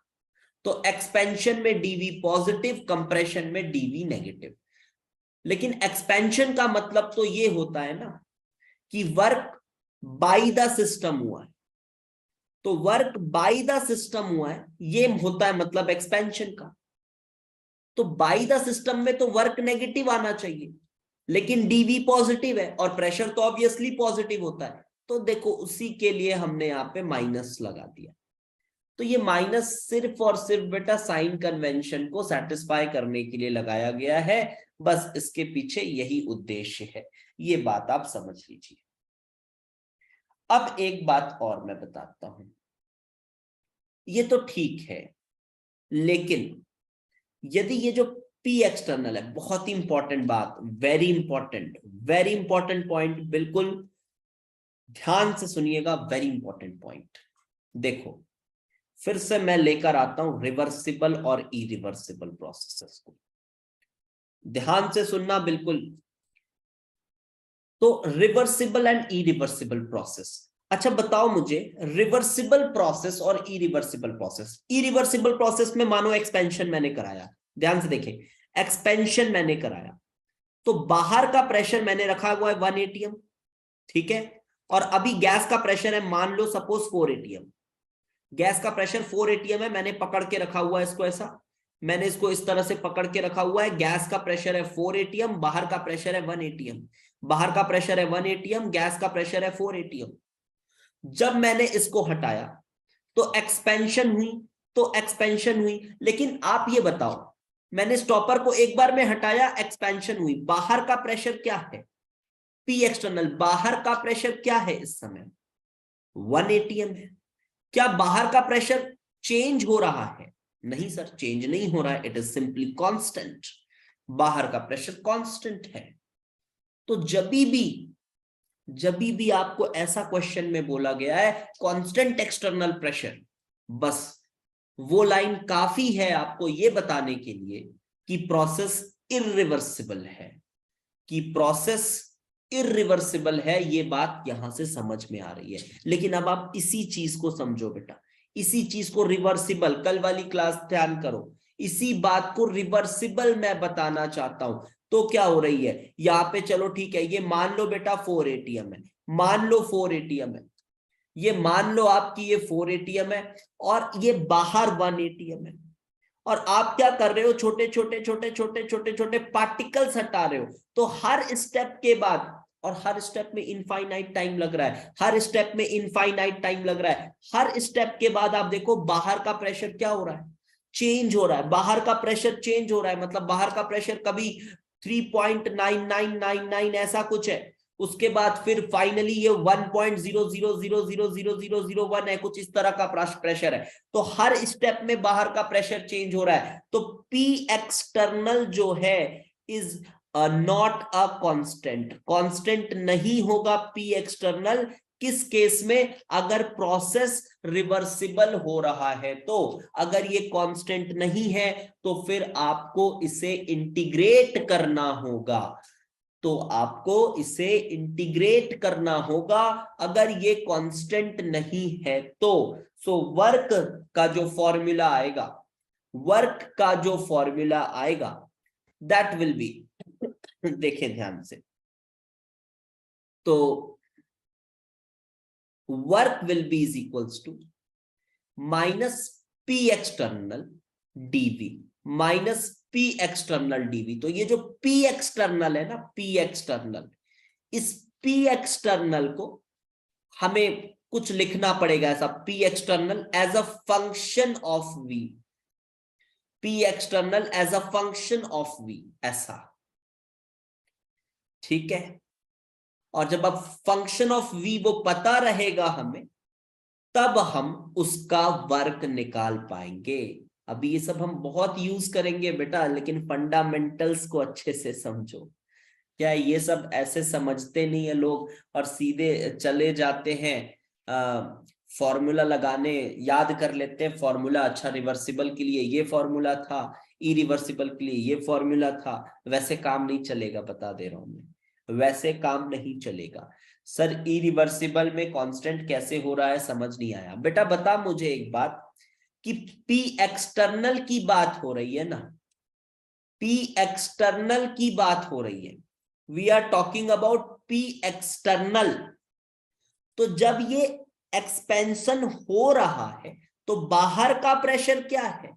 तो एक्सपेंशन में डीवी पॉजिटिव, कंप्रेशन में डीवी नेगेटिव. लेकिन एक्सपेंशन का मतलब तो ये होता है ना कि वर्क बाय द सिस्टम हुआ है. तो वर्क बाय द सिस्टम हुआ है, ये होता है मतलब एक्सपेंशन का. तो बाय द सिस्टम में तो वर्क नेगेटिव आना चाहिए, लेकिन डीवी पॉजिटिव है और प्रेशर तो ऑब्वियसली पॉजिटिव होता है. तो देखो, उसी के लिए हमने यहां पे माइनस लगा दिया. तो ये माइनस सिर्फ और सिर्फ बेटा साइन कन्वेंशन को सेटिस्फाई करने के लिए लगाया गया है. बस इसके पीछे यही उद्देश्य है. ये बात आप समझ लीजिए. अब एक बात और मैं बताता हूं. ये तो ठीक है, लेकिन यदि ये जो पी एक्सटर्नल है, बहुत ही इंपॉर्टेंट बात, वेरी इंपॉर्टेंट पॉइंट, बिल्कुल ध्यान से सुनिएगा, वेरी इंपॉर्टेंट पॉइंट. देखो, फिर से मैं लेकर आता हूं रिवर्सिबल और इरिवर्सिबल प्रोसेसेस को. ध्यान से सुनना बिल्कुल. तो रिवर्सिबल एंड इरिवर्सिबल प्रोसेस. अच्छा बताओ मुझे, रिवर्सिबल प्रोसेस और इरिवर्सिबल प्रोसेस. इरिवर्सिबल प्रोसेस में मानो एक्सपेंशन मैंने कराया, ध्यान से देखें, एक्सपेंशन मैंने कराया, तो बाहर का प्रेशर मैंने रखा हुआ है 1 atm. ठीक है, और अभी गैस का प्रेशर है मान लो सपोज 4 atm. गैस का प्रेशर 4 atm है, मैंने पकड़ के रखा हुआ है इसको ऐसा, मैंने इसको इस तरह से पकड़ के रखा हुआ है. गैस का प्रेशर है 4 atm, बाहर का प्रेशर है 1 atm. बाहर का प्रेशर है 1 atm, गैस का प्रेशर है 4 atm. जब मैंने इसको हटाया तो एक्सपेंशन हुई, तो एक्सपेंशन हुई. लेकिन आप ये बताओ, मैंने स्टॉपर को एक बार में हटाया, एक्सपेंशन हुई, बाहर का प्रेशर क्या है? P external. बाहर का प्रेशर क्या है इस समय? 1 atm है. क्या बाहर का प्रेशर चेंज हो रहा है? नहीं सर, चेंज नहीं हो रहा है. It is simply constant. बाहर का प्रेशर कांस्टेंट है. तो जब भी आपको ऐसा क्वेश्चन में बोला गया है कांस्टेंट एक्सटर्नल प्रेशर, बस वो लाइन काफी है आपको ये बताने के लिए कि प्रोसेस इरिवर्सिबल है, कि प्रोसेस इरिवर्सिबल है. ये बात यहां से समझ में आ रही है. लेकिन अब आप इसी चीज को समझो बेटा, इसी चीज को रिवर्सिबल, कल वाली क्लास ध्यान करो, इसी बात को रिवर्सिबल मैं बताना चाहता हूं. तो क्या हो रही है यहां पे? चलो ठीक है, ये मान लो बेटा 4 atm है, मान लो 4 atm है, ये मान लो आपकी ये 4 atm है और ये बाहर 1 atm है. और आप क्या कर रहे हो, छोटे छोटे छोटे छोटे छोटे छोटे पार्टिकल्स हटा रहे हो। तो हर स्टेप के बाद, और हर स्टेप में इनफाइनाइट टाइम लग रहा है, हर स्टेप में इनफाइनाइट टाइम लग रहा है। हर स्टेप के बाद आप देखो बाहर का प्रेशर क्या हो रहा है, चेंज हो रहा है। बाहर का प्रेशर चेंज हो रहा है, मतलब बाहर का प्रेशर कभी 3.9999 ऐसा कुछ है, उसके बाद फिर फाइनली ये 1.00000001 है, कुछ इस तरह का प्रेशर है। तो हर स्टेप में बाहर का प्रेशर चेंज हो रहा है। तो P एक्सटर्नल जो है is not a constant, constant नहीं होगा P एक्सटर्नल। किस केस में, अगर प्रोसेस रिवर्सिबल हो रहा है। तो अगर ये कांस्टेंट नहीं है तो फिर आपको इसे इंटीग्रेट करना होगा, तो आपको इसे इंटीग्रेट करना होगा अगर ये कांस्टेंट नहीं है तो। सो वर्क का जो फॉर्मूला आएगा, वर्क का जो फॉर्मूला आएगा दैट विल बी, देखें ध्यान से, तो work will be is equals to minus P external dV, minus P external dV। तो ये जो P एक्सटर्नल है ना, P एक्सटर्नल, इस P एक्सटर्नल को हमें कुछ लिखना पड़ेगा ऐसा, P external as a function of V, P external as a function of V, ऐसा, ठीक है। और जब अब फंक्शन ऑफ V वो पता रहेगा हमें, तब हम उसका वर्क निकाल पाएंगे। अभी ये सब हम बहुत यूज करेंगे बेटा, लेकिन फंडामेंटल्स को अच्छे से समझो। क्या ये सब ऐसे समझते नहीं है लोग और सीधे चले जाते हैं फॉर्मूला लगाने, याद कर लेते हैं फॉर्मूला, अच्छा रिवर्सिबल के लिए ये फॉर्मूला था, इरिवर्सिबल के लिए ये फॉर्मूला था। वैसे काम नहीं चलेगा, बता दे रहा हूं मैं, वैसे काम नहीं चलेगा। सर इरिवर्सिबल में कांस्टेंट कैसे हो रहा है, समझ नहीं आया बेटा। बता मुझे एक बात कि P एक्सटर्नल की बात हो रही है ना, P एक्सटर्नल की बात हो रही है, we are talking about P external. तो जब ये एक्सपेंशन हो रहा है तो बाहर का प्रेशर क्या है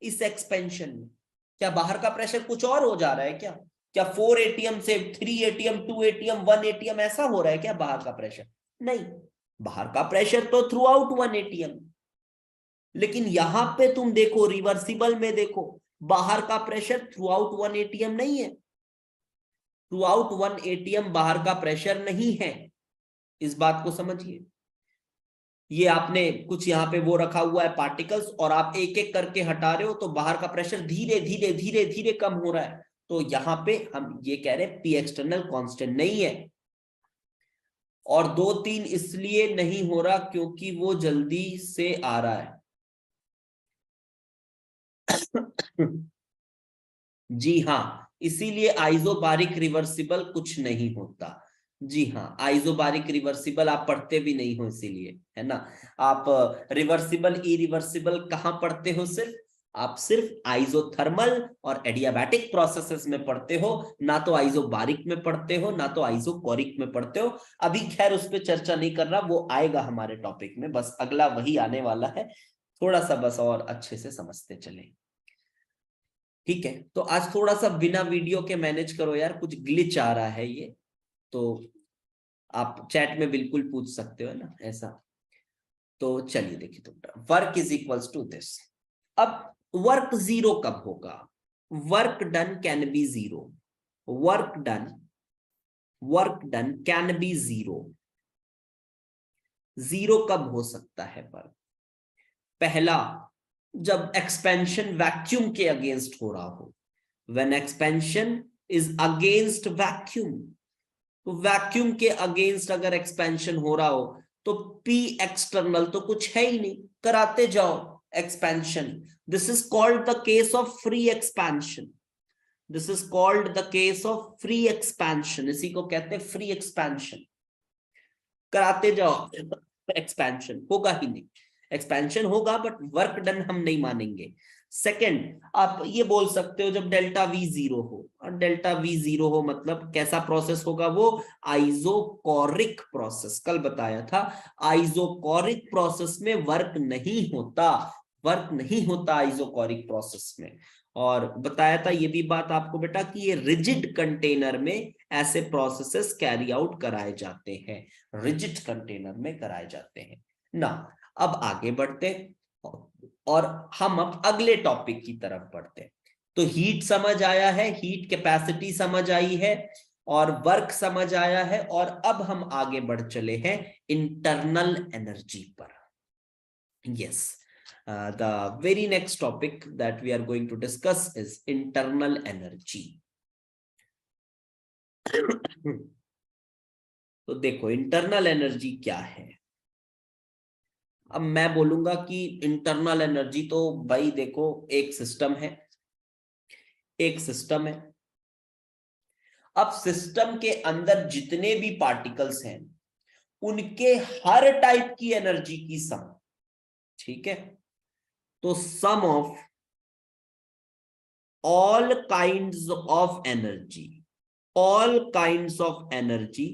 इस एक्सपेंशन में? क्या बाहर का प्रेशर कुछ और हो जा रहा है क्या? क्या 4 ATM से 3 ATM, 2 ATM, 1 ATM ऐसा हो रहा है क्या बाहर का प्रेशर? नहीं, बाहर का प्रेशर तो थ्रू आउट 1 ATM। लेकिन यहां पे तुम देखो, रिवर्सिबल में देखो, बाहर का प्रेशर थ्रू आउट 1 ATM नहीं है, थ्रू आउट 1 ATM बाहर का प्रेशर नहीं है। इस बात को समझिए। ये आपने कुछ यहाँ पे वो रखा हुआ है पार्टिकल्स, और आप एक एक करके हटा रहे हो तो बाहर का प्रेशर धीरे धीरे धीरे धीरे कम हो रहा है। तो यहाँ पे हम ये कह रहे हैं P एक्सटर्नल कांस्टेंट नहीं है। और 2-3 इसलिए नहीं हो रहा क्योंकि वो जल्दी से आ रहा है। जी हाँ, इसीलिए आइसोबारिक रिवर्सिबल कुछ नहीं होता। जी हाँ, आइसोबारिक रिवर्सिबल आप पढ़ते भी नहीं हो इसीलिए, है ना। आप रिवर्सिबल इरिवर्सिबल कहाँ पढ़ते हो? सिर्फ आप सिर्फ आइसोथर्मल और एडियाबैटिक प्रोसेसेस में पढ़ते हो, ना तो आइसोबारिक में पढ़ते हो, ना तो आइसोकोरिक में पढ़ते हो। अभी खैर उस पर चर्चा नहीं कर रहा, वो आएगा हमारे टॉपिक में, बस अगला वही आने वाला है। थोड़ा सा बस और अच्छे से समझते चले, ठीक है। तो आज थोड़ा सा बिना वीडियो के मैनेज करो यार, कुछ ग्लिच आ रहा है ये, तो आप चैट में बिल्कुल पूछ सकते हो ना ऐसा। तो चलिए देखिए, तो work is equals to this. अब वर्क जीरो कब होगा? Work done can be zero, work done can be zero. Zero कब हो सकता है वर्क? पहला, जब एक्सपेंशन वैक्यूम के अगेंस्ट हो रहा हो, when expansion is against vacuum. तो वैक्यूम के अगेंस्ट अगर एक्सपेंशन हो रहा हो तो P एक्सटर्नल तो कुछ है ही नहीं, कराते जाओ expansion. This is called the case of free expansion, this is called the case of free expansion, इसी को कहते हैं फ्री एक्सपेंशन। कराते जाओ, एक्सपेंशन होगा ही नहीं। एक्सपेंशन होगा बट वर्क डन हम नहीं मानेंगे। सेकंड, आप ये बोल सकते हो जब डेल्टा V जीरो हो, और डेल्टा V जीरो हो मतलब कैसा प्रोसेस होगा वो? Isochoric process. कल बताया था आइसोकोरिक प्रोसेस में वर्क नहीं होता, वर्क नहीं होता आइसोकोरिक प्रोसेस में। और बताया था ये भी बात आपको बेटा कि ये रिजिड कंटेनर में ऐसे प्रोसेसेस कैरी आउट कराए जाते हैं, रिजिड कंटेनर में कराए जाते हैं ना। अब आगे बढ़ते हैं और हम अब अगले टॉपिक की तरफ बढ़ते हैं। तो हीट समझ आया है, हीट कैपेसिटी समझ आई है और वर्क समझ आया है, और अब हम आगे बढ़ चले हैं इंटरनल एनर्जी पर। Yes, the very next topic that we are going to discuss is internal energy. तो देखो इंटरनल एनर्जी क्या है। अब मैं बोलूंगा कि इंटरनल एनर्जी तो भाई देखो एक सिस्टम है, एक सिस्टम है। अब सिस्टम के अंदर जितने भी पार्टिकल्स हैं उनके हर टाइप की एनर्जी की सम, ठीक है। तो सम of all kinds of energy, all kinds of energy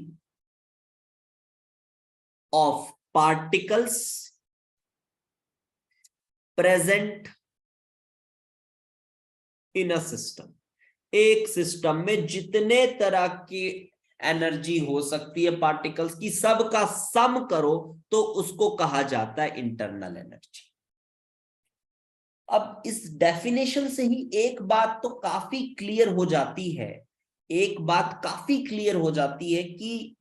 of particles present in a system, एक सिस्टम में जितने तरह की एनर्जी हो सकती है पार्टिकल्स की, सबका सम करो तो उसको कहा जाता है इंटरनल एनर्जी। अब इस डेफिनेशन से ही एक बात तो काफी क्लियर हो जाती है, एक बात काफी क्लियर हो जाती है कि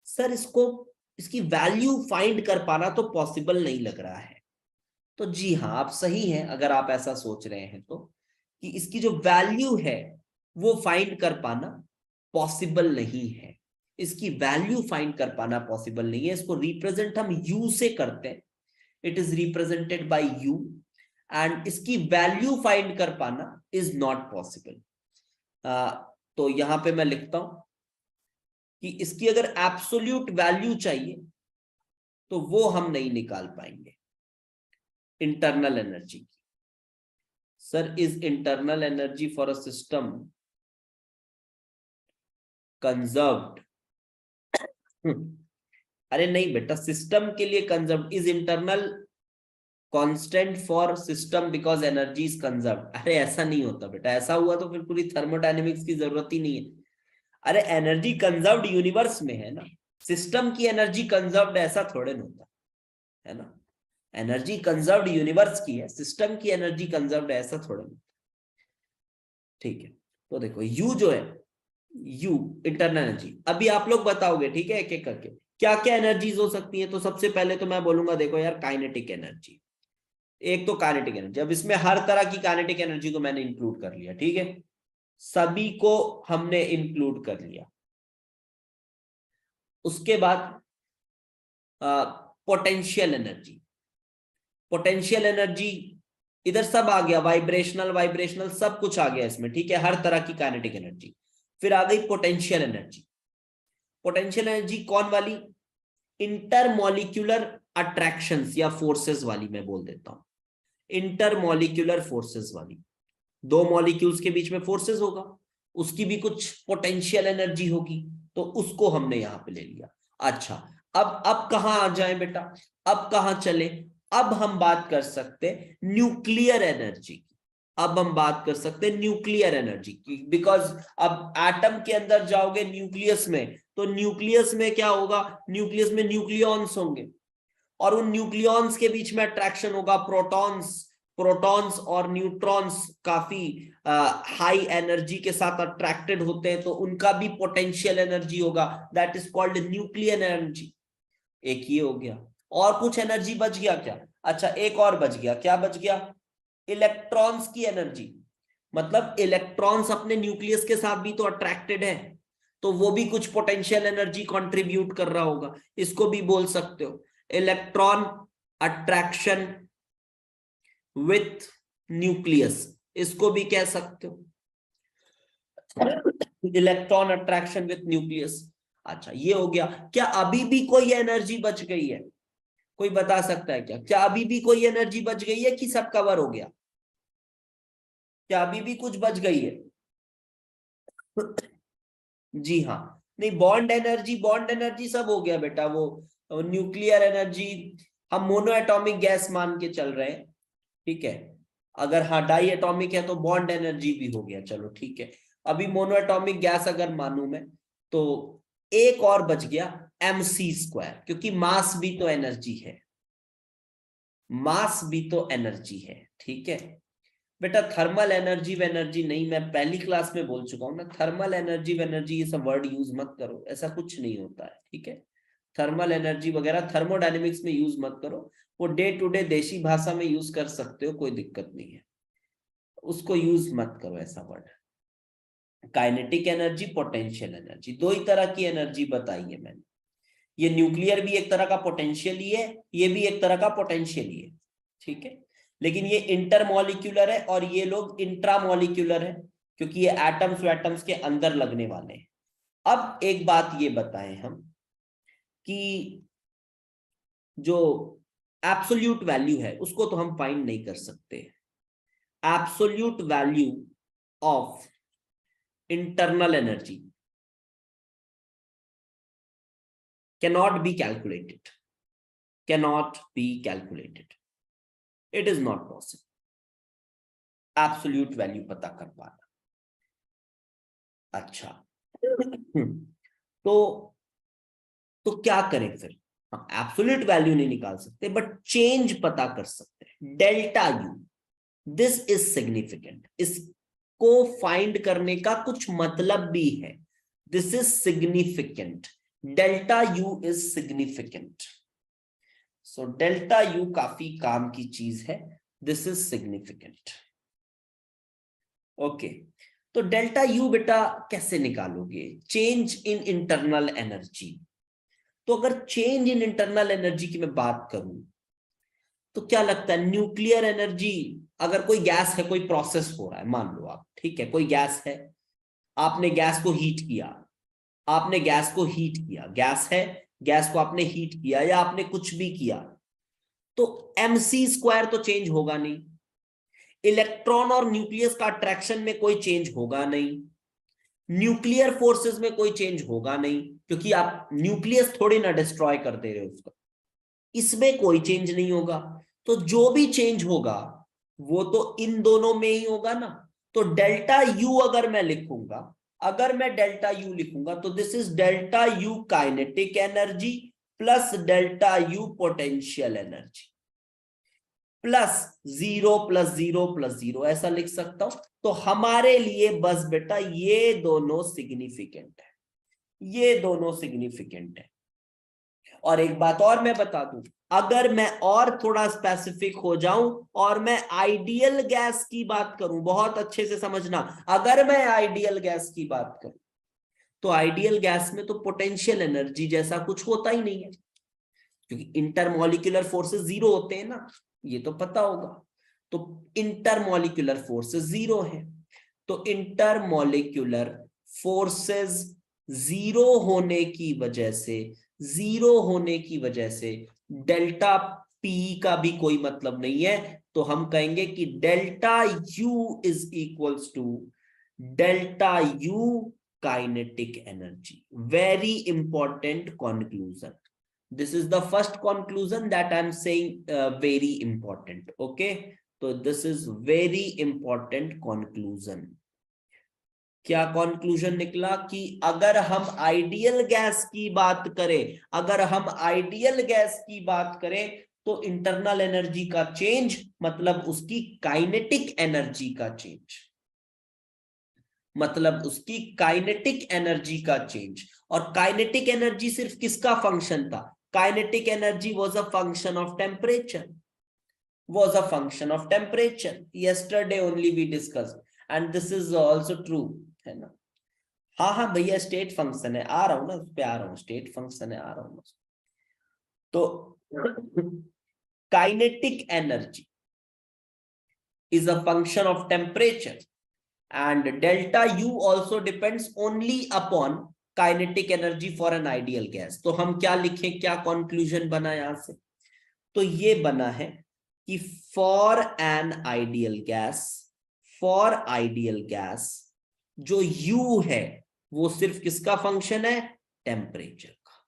सर इसकी वैल्यू फाइंड कर पाना तो पॉसिबल नहीं लग रहा है। तो जी हाँ, आप सही हैं अगर आप ऐसा सोच रहे हैं तो, कि इसकी जो वैल्यू है वो फाइंड कर पाना पॉसिबल नहीं है, इसकी वैल्यू फाइंड कर पाना पॉसिबल नहीं है। इसको रिप्रेजेंट हम यू से करते हैं, it is represented by you, and इसकी वैल्यू फाइंड कर पाना इज नॉट पॉसिबल। तो यहां पे मैं लिखता हूं कि इसकी अगर एब्सोल्यूट वैल्यू चाहिए तो वो हम नहीं निकाल पाएंगे इंटरनल एनर्जी की। Sir, is internal energy for a system conserved? अरे नहीं बेटा, सिस्टम के लिए conserved. Is internal constant for system because energy is conserved? अरे ऐसा नहीं होता बेटा, ऐसा हुआ तो फिर पूरी थर्मोडायनेमिक्स की जरूरत ही नहीं है। अरे एनर्जी कंजर्व्ड यूनिवर्स में है ना, सिस्टम की एनर्जी कंजर्व्ड ऐसा थोड़े ना होता है ना। एनर्जी कंजर्व्ड यूनिवर्स की है, सिस्टम की एनर्जी कंजर्व्ड ऐसा थोड़ा नहीं। ठीक है, तो देखो यू जो है, यू इंटरनल एनर्जी, अभी आप लोग बताओगे ठीक है एक एक करके क्या क्या एनर्जीज हो सकती है। तो सबसे पहले तो मैं बोलूंगा देखो यार, काइनेटिक एनर्जी। एक तो काइनेटिक एनर्जी, अब इसमें हर तरह की काइनेटिक एनर्जी को मैंने इंक्लूड कर लिया, ठीक है, सभी को हमने इंक्लूड कर लिया। उसके बाद पोटेंशियल एनर्जी, पोटेंशियल एनर्जी इधर सब आ गया, वाइब्रेशनल वाइब्रेशनल सब कुछ आ गया इसमें, ठीक है, हर तरह की काइनेटिक एनर्जी। फिर आ गई पोटेंशियल एनर्जी। पोटेंशियल एनर्जी कौन वाली? इंटरमॉलिक्यूलर अट्रैक्शंस या फोर्सेस वाली, मैं बोल देता हूं इंटरमॉलिक्यूलर फोर्सेस वाली। दो मॉलिक्यूल्स के बीच में फोर्सेस होगा, उसकी भी कुछ पोटेंशियल एनर्जी होगी, तो उसको हमने यहां पे ले लिया। अच्छा, अब कहां आ जाए बेटा, अब कहां चले? अब हम बात कर सकते हैं न्यूक्लियर एनर्जी की। अब हम बात कर सकते हैं न्यूक्लियर एनर्जी की, बिकॉज अब एटम के अंदर जाओगे न्यूक्लियस में, तो न्यूक्लियस में क्या होगा? न्यूक्लियस में न्यूक्लियॉन्स होंगे, और उन न्यूक्लियॉन्स के बीच में अट्रैक्शन होगा, प्रोटॉन्स और न्यूट्रॉन्स काफी हाई एनर्जी के साथ अट्रैक्टेड होते हैं, तो उनका भी पोटेंशियल एनर्जी होगा, that is called nuclear energy. एक ये हो गया, और कुछ एनर्जी बच गया क्या? अच्छा, एक और बच गया, क्या बच गया? इलेक्ट्रॉन्स की एनर्जी। मतलब इलेक्ट्रॉन्स अपने न्यूक्लियस के साथ भी तो अट्रैक्टेड है, तो वो भी कुछ पोटेंशियल एनर्जी कंट्रीब्यूट कर रहा होगा, इसको भी बोल सकते हो इलेक्ट्रॉन अट्रैक्शन विथ न्यूक्लियस, इसको भी कह सकते हो इलेक्ट्रॉन अट्रैक्शन विथ न्यूक्लियस। अच्छा, ये हो गया। क्या अभी भी कोई एनर्जी बच गई है? कोई बता सकता है क्या? क्या अभी भी कोई एनर्जी बच गई है कि सब कवर हो गया? क्या अभी भी कुछ बच गई है? जी हाँ, नहीं, बॉन्ड एनर्जी सब हो गया बेटा। वो न्यूक्लियर एनर्जी हम मोनो एटॉमिक गैस मान के चल रहे हैं, ठीक है। अगर हाँ डाई एटॉमिक है तो बॉन्ड एनर्जी भी हो गया, चलो ठीक है। अभी मोनो एटॉमिक गैस अगर मानूं मैं, तो एक और बच गया mc², क्योंकि मास भी तो एनर्जी है, मास भी तो एनर्जी है, ठीक है। बेटा थर्मल एनर्जी व एनर्जी नहीं, मैं पहली क्लास में बोल चुका हूं ना, थर्मल एनर्जी व एनर्जी ये सब वर्ड यूज मत करो, ऐसा कुछ नहीं होता है, ठीक है। थर्मल एनर्जी वगैरह थर्मोडायनेमिक्स में यूज मत करो, वो डे टू डे देशी भाषा में यूज कर सकते हो, कोई दिक्कत नहीं है, उसको यूज मत करो ऐसा word. Kinetic energy, potential energy, दो ही तरह की एनर्जी बताई है मैंने। ये न्यूक्लियर भी एक तरह का पोटेंशियल ही है, ये भी एक तरह का पोटेंशियल ही है, ठीक है। लेकिन ये इंटरमॉलिक्यूलर है और ये लोग इंट्रामॉलिक्यूलर है, क्योंकि ये एटम्स एटम्स के अंदर लगने वाले हैं। अब एक बात ये बताएं हम कि जो एब्सोल्यूट वैल्यू है उसको तो हम फाइंड नहीं कर सकते। Absolute value of internal energy cannot be calculated, cannot be calculated, it is not possible absolute value पता कर पाना। अच्छा तो क्या करें फिर, हम एब्सोल्यूट वैल्यू नहीं निकाल सकते बट चेंज पता कर सकते हैं, delta U, this is significant, इसको फाइंड करने का कुछ मतलब भी है, this is significant, delta U is significant, so delta U काफी काम की चीज है, दिस इज सिग्निफिकेंट। ओके, तो डेल्टा यू बेटा कैसे निकालोगे, चेंज इन इंटरनल एनर्जी। तो अगर चेंज इन इंटरनल एनर्जी की मैं बात करूं तो क्या लगता है, न्यूक्लियर एनर्जी, अगर कोई गैस है, कोई प्रोसेस हो रहा है, मान लो आप, ठीक है, कोई गैस है, आपने गैस को हीट किया, आपने गैस को हीट किया, गैस है, गैस को आपने हीट किया या आपने कुछ भी किया, तो mc² तो चेंज होगा नहीं, इलेक्ट्रॉन और न्यूक्लियस का अट्रैक्शन में कोई चेंज होगा नहीं, न्यूक्लियर फोर्सेस में कोई चेंज होगा नहीं, क्योंकि आप न्यूक्लियस थोड़ी ना डिस्ट्रॉय कर दे रहे हो उसका, इसमें कोई चेंज नहीं होगा। तो जो भी चेंज होगा वो तो इन दोनों में ही होगा ना। तो डेल्टा यू अगर मैं लिखूंगा, अगर मैं डेल्टा यू लिखूंगा तो this is delta U kinetic energy plus delta U potential energy, plus 0 plus 0 plus 0 ऐसा लिख सकता हूं। तो हमारे लिए बस बेटा ये दोनों सिग्निफिकेंट है, ये दोनों सिग्निफिकेंट है। और एक बात और मैं बता दूं, अगर मैं और थोड़ा स्पेसिफिक हो जाऊं और मैं आइडियल गैस की बात करूं, बहुत अच्छे से समझना, अगर मैं आइडियल गैस की बात करूं तो आइडियल गैस में तो पोटेंशियल एनर्जी जैसा कुछ होता ही नहीं है, क्योंकि इंटरमॉलिक्यूलर फोर्सेस 0 होते हैं ना, ये तो पता होगा। तो इंटरमॉलिक्यूलर फोर्सेस 0 है, तो इंटरमॉलिक्यूलर फोर्सेस 0 होने की वजह से, 0 होने की वजह से डेल्टा पी का भी कोई मतलब नहीं है, तो हम कहेंगे कि delta U is equals to delta U kinetic energy. Very important conclusion, this is the first conclusion that I'm saying, very important, okay, तो this is very important conclusion। क्या कंक्लूजन निकला कि अगर हम आइडियल गैस की बात करें, अगर हम आइडियल गैस की बात करें तो इंटरनल एनर्जी का चेंज मतलब उसकी काइनेटिक एनर्जी का चेंज, मतलब उसकी काइनेटिक एनर्जी का चेंज। और काइनेटिक एनर्जी सिर्फ किसका फंक्शन था, kinetic energy was a function of temperature, was a function of temperature, yesterday only we discussed and this is also true, है ना। हाँ हाँ भैया स्टेट फंक्शन है, आ रहा हूं ना उस पे, आ रहा हूं, स्टेट फंक्शन है, आ रहा हूं। तो kinetic energy is a function of temperature and delta U also depends only upon kinetic energy for an ideal gas। तो हम क्या लिखें, क्या कंक्लूजन बना यहां से, तो ये बना है कि for an ideal gas, for ideal gas जो U है वो सिर्फ किसका फंक्शन है, टेम्परेचर का।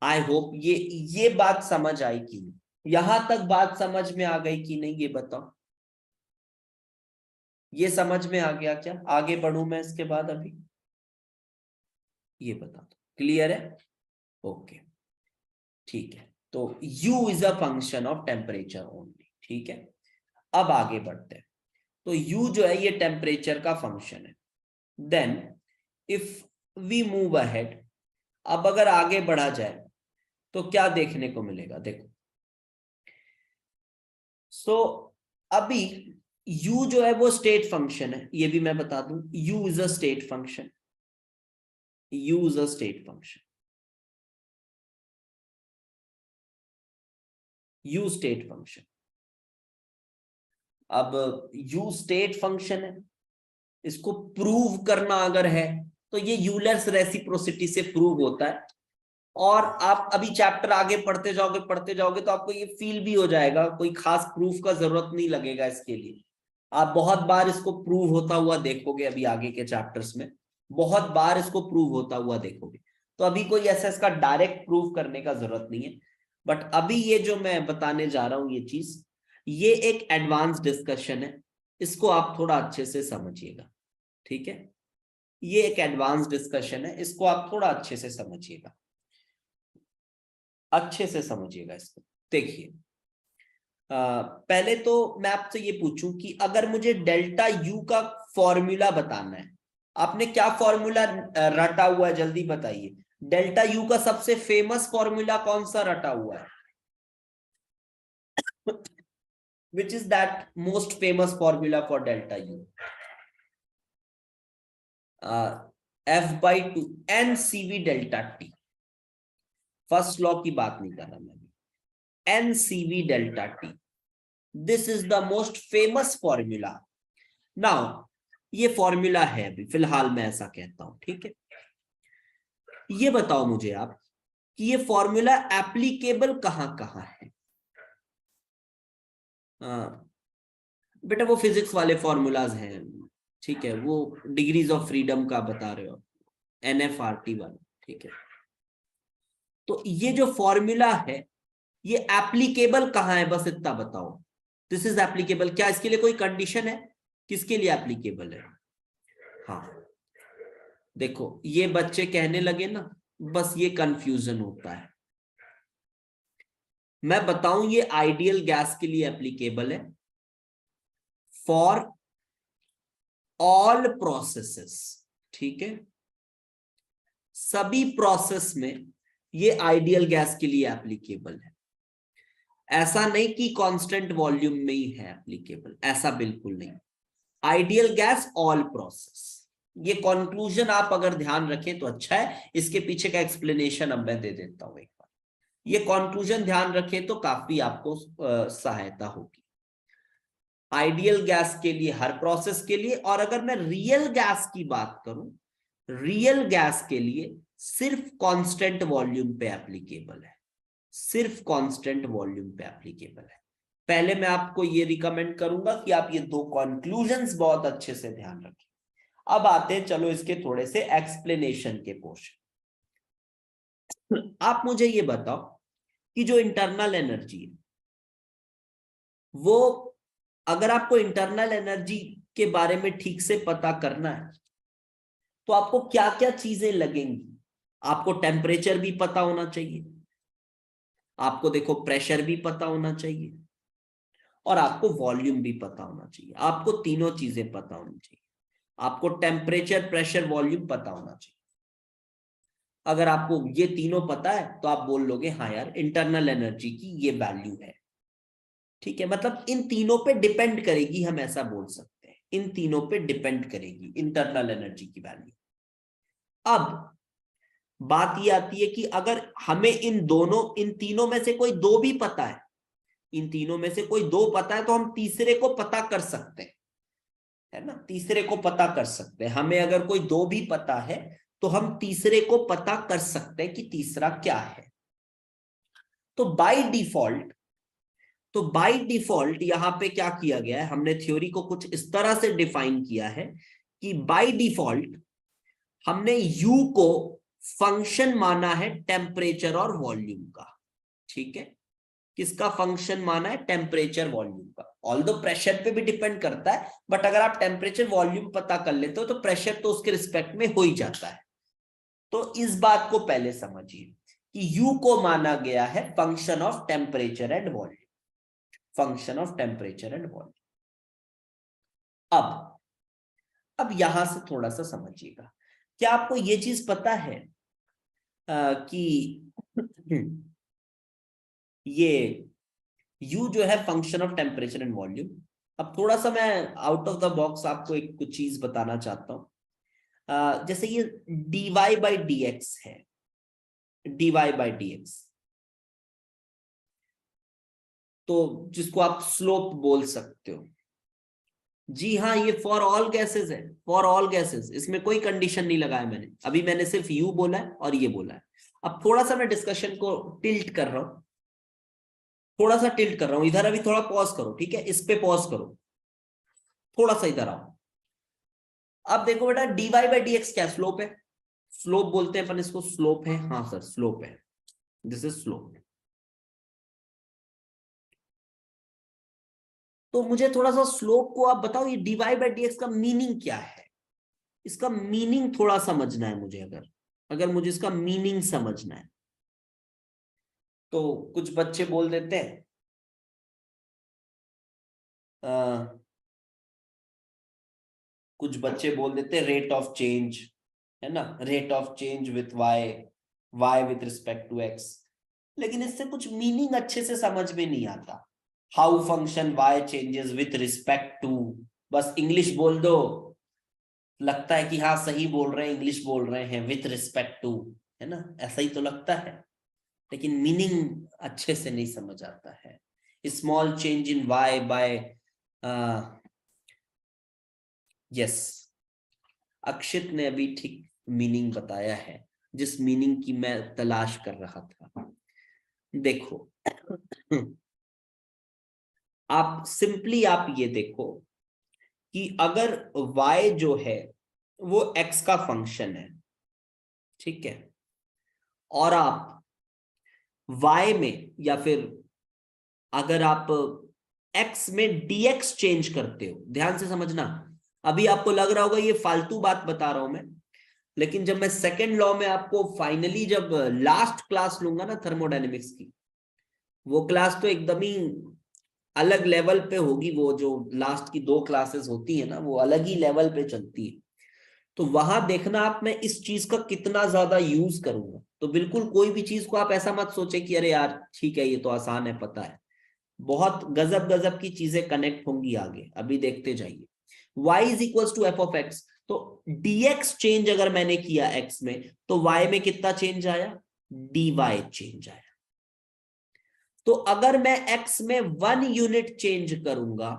आई होप ये बात समझ आई कि यहां तक बात समझ में आ गई कि नहीं, ये बताओ। ये समझ में आ गया क्या? आगे बढ़ूं मैं इसके बाद अभी? ये बता दो, क्लियर है? ओके, ठीक है। तो u is a function of temperature only, ठीक है। अब आगे बढ़ते हैं। तो u जो है ये टेम्परेचर का फंक्शन है। Then if we move ahead, अब अगर आगे बढ़ा जाए तो क्या देखने को मिलेगा, देखो। सो अभी u जो है वो स्टेट फंक्शन है, ये भी मैं बता दूं, u is a state function, u is a state function, u state function. अब u स्टेट फंक्शन है, इसको प्रूव करना अगर है तो ये यूलर्स रेसिप्रोसिटी से प्रूव होता है। और आप अभी चैप्टर आगे पढ़ते जाओगे तो आपको ये फील भी हो जाएगा, कोई खास प्रूफ का जरूरत नहीं लगेगा इसके लिए। आप बहुत बार इसको प्रूव होता हुआ देखोगे, अभी आगे के चैप्टर्स में बहुत बार इसको प्रूव होता हुआ देखोगे। तो अभी कोई ऐसा इसका डायरेक्ट प्रूव करने का जरूरत नहीं है। बट अभी ये जो मैं बताने जा रहा हूं ये चीज, ये एक एडवांस डिस्कशन है, इसको आप थोड़ा अच्छे से समझिएगा, ठीक है। ये एक एडवांस डिस्कशन है, इसको आप थोड़ा अच्छे से समझिएगा, अच्छे से समझिएगा इसको। देखिए, पहले तो मैं आपसे ये पूछूं कि अगर मुझे डेल्टा यू का फॉर्मूला बताना है, आपने क्या फॉर्मूला रटा हुआ है, जल्दी बताइए। डेल्टा यू का सबसे फेमस फॉर्मूला कौन सा रटा हुआ है? Which is that most famous formula for delta U? F/2 NCV delta T. First law की बात नहीं कर रहा मैं, NCV delta T, this is the most famous formula. Now ये फॉर्मूला है, अभी फिलहाल मैं ऐसा कहता हूं, ठीक है। ये बताओ मुझे आप कि ये फॉर्मूला एप्लीकेबल कहां कहां है? बेटा वो फिजिक्स वाले फॉर्मूलाज हैं, ठीक है, वो डिग्रीज ऑफ फ्रीडम का बता रहे हो, NFRT वाला, ठीक है। तो ये जो फॉर्मूला है ये एप्लीकेबल कहां है, बस इतना बताओ। दिस इज एप्लीकेबल, क्या इसके लिए कोई कंडीशन है? किसके लिए एप्लीकेबल है? हाँ, देखो ये बच्चे कहने लगे ना, बस ये कंफ्यूजन होता है। मैं बताऊं, ये आइडियल गैस के लिए एप्लीकेबल है, फॉर ऑल प्रोसेसेस, ठीक है। सभी प्रोसेस में ये आइडियल गैस के लिए एप्लीकेबल है। ऐसा नहीं कि कांस्टेंट वॉल्यूम में ही है एप्लीकेबल, ऐसा बिल्कुल नहीं। आइडियल गैस ऑल प्रोसेस, ये कंक्लूजन आप अगर ध्यान रखें तो अच्छा है। इसके पीछे का एक्सप्लेनेशन अब मैं दे देता हूं एक बार। ये कंक्लूजन ध्यान रखें तो काफी आपको सहायता होगी। आइडियल गैस के लिए, हर प्रोसेस के लिए। और अगर मैं रियल गैस की बात करूं, रियल गैस के लिए सिर्फ कांस्टेंट वॉल्यूम पे एप्लीकेबल है, सिर्फ कांस्टेंट वॉल्यूम पे एप्लीकेबल है। पहले मैं आपको ये रिकमेंड करूंगा कि आप ये दो कंक्लूजन्स बहुत अच्छे से ध्यान रखें। अब आते हैं, चलो इसके थोड़े से एक्सप्लेनेशन के पोर्शन। आप मुझे ये बताओ कि जो इंटरनल एनर्जी है, वो अगर आपको इंटरनल एनर्जी के बारे में ठीक से पता करना है तो आपको क्या क्या चीजें लगेंगी? आपको टेम्परेचर भी पता होना चाहिए, आपको देखो प्रेशर भी पता होना चाहिए, और आपको वॉल्यूम भी पता होना चाहिए। आपको तीनों चीजें पता होनी चाहिए। आपको टेम्परेचर, प्रेशर, वॉल्यूम पता होना चाहिए। अगर आपको ये तीनों पता है तो आप बोल लोगे हाँ यार इंटरनल एनर्जी की ये वैल्यू है, ठीक है। मतलब इन तीनों पे डिपेंड करेगी, हम ऐसा बोल सकते हैं, इन तीनों पे डिपेंड करेगी इंटरनल एनर्जी की वैल्यू। अब बात ये आती है कि अगर हमें इन तीनों में से कोई दो भी पता है, इन तीनों में से कोई दो पता है, तो हम तीसरे को पता कर सकते हैं, है ना। तीसरे को पता कर सकते हैं, हमें अगर कोई दो भी पता है तो हम तीसरे को पता कर सकते हैं कि तीसरा क्या है। तो बाय डिफॉल्ट यहां पे क्या किया गया है, हमने थ्योरी को कुछ इस तरह से डिफाइन किया है कि बाय डिफॉल्ट हमने यू को फंक्शन माना है टेम्परेचर और वॉल्यूम का, ठीक है। किसका फंक्शन माना है? टेम्परेचर वॉल्यूम का। ऑल्दो प्रेशर पे भी डिपेंड करता है, बट अगर आप टेम्परेचर वॉल्यूम पता कर लेते हो तो प्रेशर तो उसके रिस्पेक्ट में हो ही जाता है। तो इस बात को पहले समझिए कि U को माना गया है function of temperature and volume, function of temperature and volume. अब यहां से थोड़ा सा समझिएगा। क्या आपको ये चीज पता है कि ये U जो है function of temperature and volume. अब थोड़ा सा मैं आउट ऑफ द बॉक्स आपको एक कुछ चीज बताना चाहता हूं। जैसे ये dy बाई dx है, dy बाई dx, तो जिसको आप स्लोप बोल सकते हो। जी हाँ, ये फॉर ऑल गैसेस है, फॉर ऑल गैसेस, इसमें कोई कंडीशन नहीं लगाया मैंने, अभी मैंने सिर्फ यू बोला है और ये बोला है। अब थोड़ा सा मैं डिस्कशन को टिल्ट कर रहा हूं, थोड़ा सा टिल्ट कर रहा हूं इधर, अभी थोड़ा पॉज करो, ठीक है, इस पे पॉज करो, थोड़ा सा इधर आओ। अब देखो बेटा, dy बाई डी एक्स क्या स्लोप है? स्लोप बोलते हैं अपन इसको, स्लोप है, हाँ सर स्लोप है, दिस इज स्लोप। तो मुझे थोड़ा सा स्लोप को आप बताओ, ये dy बाई डी एक्स का मीनिंग क्या है? इसका मीनिंग थोड़ा समझना है मुझे, अगर अगर मुझे इसका मीनिंग समझना है तो कुछ बच्चे बोल देते हैं कुछ बच्चे बोल देते हैं रेट ऑफ चेंज, है ना, rate of change with Y, Y with respect to X. लेकिन इससे कुछ मीनिंग अच्छे से समझ में नहीं आता। How function Y changes with respect to, बस इंग्लिश बोल दो, लगता है कि हाँ सही बोल रहे हैं, इंग्लिश बोल रहे हैं, विथ रिस्पेक्ट टू, है ना, ऐसा ही तो लगता है, लेकिन मीनिंग अच्छे से नहीं समझ आता है। Small change in Y by, yes, Akshit ने अभी ठीक मीनिंग बताया है, जिस मीनिंग की मैं तलाश कर रहा था। देखो आप सिंपली आप ये देखो कि अगर y जो है वो x का फंक्शन है, ठीक है, और आप y में या फिर अगर आप x में dx चेंज करते हो, ध्यान से समझना, अभी आपको लग रहा होगा ये फालतू बात बता रहा हूं मैं, लेकिन जब मैं सेकेंड लॉ में आपको फाइनली जब लास्ट क्लास लूंगा ना थर्मोडायनेमिक्स की, वो क्लास तो एकदम ही अलग लेवल पे होगी, वो जो लास्ट की 2 क्लासेस होती है ना, वो अलग ही लेवल पे चलती है। तो वहां देखना आप, मैं इस चीज का कितना ज्यादा यूज करूंगा। तो बिल्कुल कोई भी चीज को आप ऐसा मत सोचे कि अरे यार ठीक है ये तो आसान है, पता है, बहुत गजब गजब की चीजें कनेक्ट होंगी आगे, अभी देखते जाइए। y is equal to F of X, तो dx चेंज अगर मैंने किया x में, तो y में कितना चेंज आया? dy चेंज आया। तो अगर मैं x में 1 यूनिट चेंज करूंगा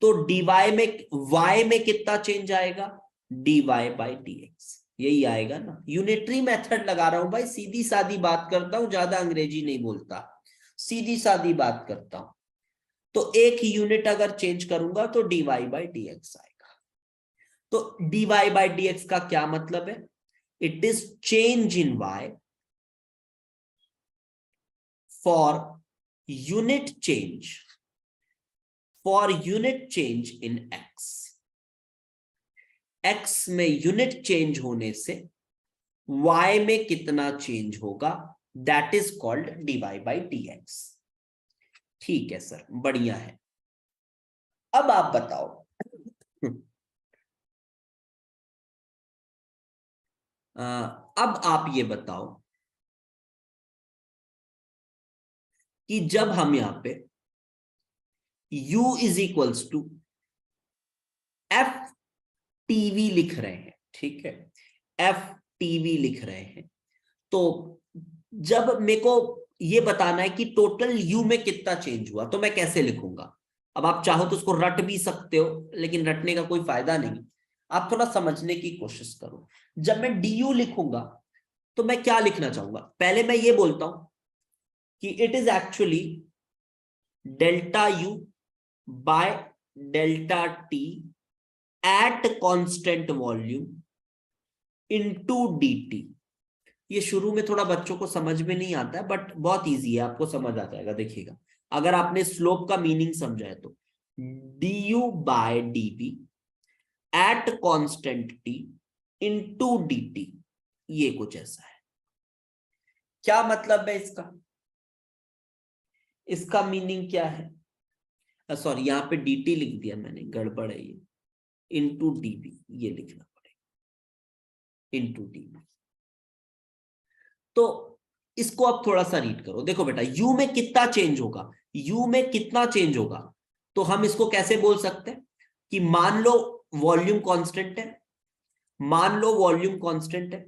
तो dy में, y में कितना चेंज आएगा? dy बाई dx, यही आएगा ना। यूनिटरी मेथड लगा रहा हूं भाई, सीधी सादी बात करता हूं, ज्यादा अंग्रेजी नहीं बोलता, सीधी सादी बात करता हूं। तो एक यूनिट अगर चेंज करूंगा तो dy बाई dx आएगा। तो dy बाई dx का क्या मतलब है? It is change in y for unit change, for unit change in x। x में यूनिट चेंज होने से y में कितना चेंज होगा, that is called dy by dx। ठीक है सर, बढ़िया है। अब आप बताओ अब आप ये बताओ कि जब हम यहां पे u is equals to F T V लिख रहे हैं, ठीक है, एफ टीवी लिख रहे हैं, तो जब मेरे को ये बताना है कि टोटल u में कितना चेंज हुआ, तो मैं कैसे लिखूंगा? अब आप चाहो तो उसको रट भी सकते हो, लेकिन रटने का कोई फायदा नहीं, आप थोड़ा समझने की कोशिश करो। जब मैं du लिखूंगा तो मैं क्या लिखना चाहूंगा? पहले मैं ये बोलता हूं कि it is actually delta u by delta t at constant volume into dt। ये शुरू में थोड़ा बच्चों को समझ में नहीं आता है, बट बहुत इजी है, आपको समझ आ जाएगा। देखिएगा, अगर आपने स्लोप का मीनिंग समझा है तो du by dv at constant t into dt, ये कुछ ऐसा है। क्या मतलब है इसका? इसका मीनिंग क्या है? सॉरी, यहां पे dt लिख दिया मैंने, गड़बड़ है ये। इंटू dv ये लिखना पड़ेगा, इंटू dv। तो इसको अब थोड़ा सा रीड करो। देखो बेटा, u में कितना चेंज होगा, u में कितना चेंज होगा, तो हम इसको कैसे बोल सकते हैं कि मान लो वॉल्यूम कांस्टेंट है, मान लो वॉल्यूम कांस्टेंट है,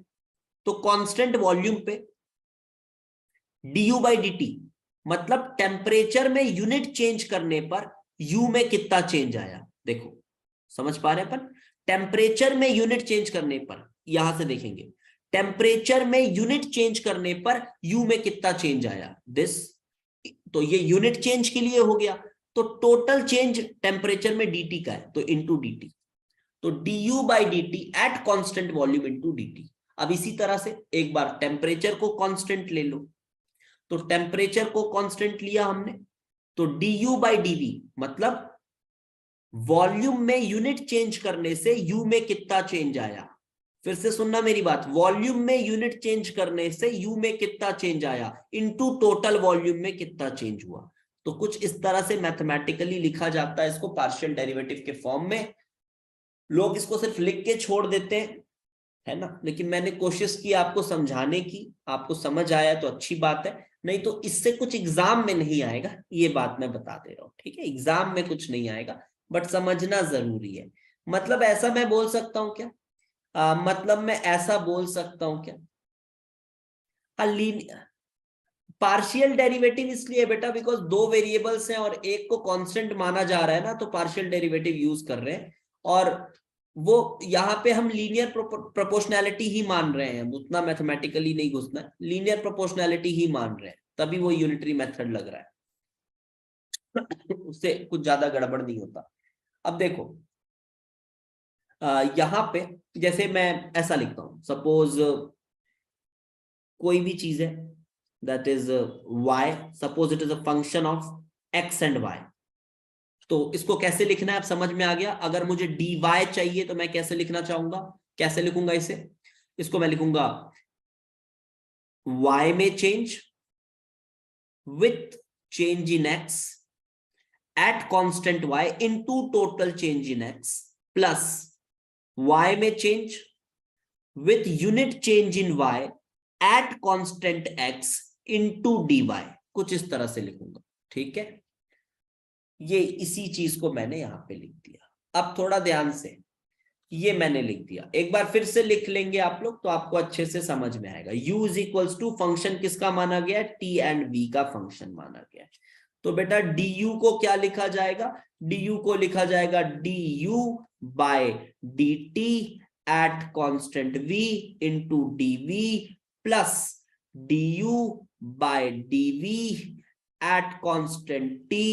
तो कांस्टेंट वॉल्यूम पे du बाई dt मतलब टेम्परेचर में यूनिट चेंज करने पर u में कितना चेंज आया। देखो, समझ पा रहे हैं अपन? टेम्परेचर में यूनिट चेंज करने पर, यहां से देखेंगे, टेम्परेचर में यूनिट चेंज करने पर u में कितना चेंज आया, दिस। तो ये यूनिट चेंज के लिए हो गया, तो टोटल चेंज टेम्परेचर में dt का है, तो इंटू dt। तो du by dt at constant volume into dt। अब इसी तरह से एक बार टेम्परेचर को कांस्टेंट ले लो, तो टेम्परेचर को कांस्टेंट लिया हमने, तो du बाई dv मतलब वॉल्यूम में यूनिट चेंज करने से u में कितना चेंज आया। फिर से सुनना मेरी बात, वॉल्यूम में यूनिट चेंज करने से u में कितना चेंज आया इनटू टोटल वॉल्यूम में कितना चेंज हुआ। तो कुछ इस तरह से मैथमेटिकली लिखा जाता है इसको, पार्शियल डेरिवेटिव के फॉर्म में। लोग इसको सिर्फ लिख के छोड़ देते हैं, है ना, लेकिन मैंने कोशिश की आपको समझाने की, आपको समझ आया तो अच्छी बात है, नहीं तो इससे कुछ एग्जाम में नहीं आएगा, ये बात मैं बता दे रहा हूं, ठीक है? एग्जाम में कुछ नहीं आएगा, बट समझना जरूरी है। मतलब ऐसा मैं बोल सकता हूं क्या? मतलब मैं ऐसा बोल सकता हूं क्या? पार्शियल डेरिवेटिव इसलिए बेटा बिकॉज दो वेरिएबल्स हैं और एक को कांस्टेंट माना जा रहा है ना, तो पार्शियल डेरिवेटिव यूज कर रहे हैं। और वो यहाँ पे हम लीनियर प्रोपोर्शनैलिटी ही मान रहे हैं, उतना मैथमेटिकली नहीं घुसना है, लीनियर प्रोपोर्शनैलिटी ही मान रहे हैं, तभी वो यूनिटरी मेथड लग रहा है। उससे कुछ ज्यादा गड़बड़ नहीं होता। अब देखो, यहाँ पे जैसे मैं ऐसा लिखता हूं, सपोज कोई भी चीज है, that is y, suppose it is a function of x and y। तो इसको कैसे लिखना है, आप समझ में आ गया। अगर मुझे dy चाहिए तो मैं कैसे लिखना चाहूंगा, कैसे लिखूंगा इसे? इसको मैं लिखूंगा y में change with change in x at constant y into total change in x plus y में change with unit change in y at constant x into dy। कुछ इस तरह से लिखूंगा, ठीक है? ये इसी चीज को मैंने यहां पे लिख दिया। अब थोड़ा ध्यान से, ये मैंने लिख दिया, एक बार फिर से लिख लेंगे आप लोग तो आपको अच्छे से समझ में आएगा। u is equals to function किसका माना गया है, t एंड v का फंक्शन माना गया है। तो बेटा du को क्या लिखा जाएगा, du को लिखा जाएगा du by dt at constant v into dv plus du by dv at constant t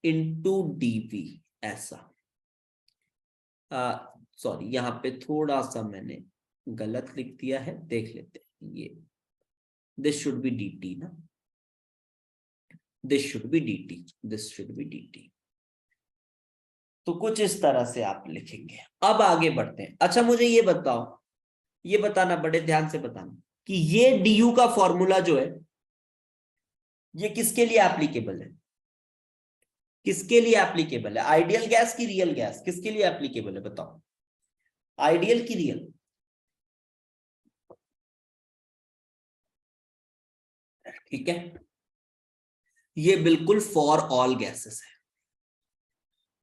into dv। ऐसा, सॉरी यहां पे थोड़ा सा मैंने गलत लिख दिया है, देख लेते हैं। ये दिस शुड बी dt ना, this should be dt, this should be dt। तो कुछ इस तरह से आप लिखेंगे। अब आगे बढ़ते हैं। अच्छा मुझे ये बताओ, ये बताना, बड़े ध्यान से बताना कि ये du का फॉर्मूला जो है ये किसके लिए एप्लीकेबल है, किसके लिए एप्लीकेबल है? आइडियल गैस की रियल गैस, किसके लिए एप्लीकेबल है बताओ? आइडियल की रियल? ठीक है, ये बिल्कुल फॉर ऑल गैसेस है,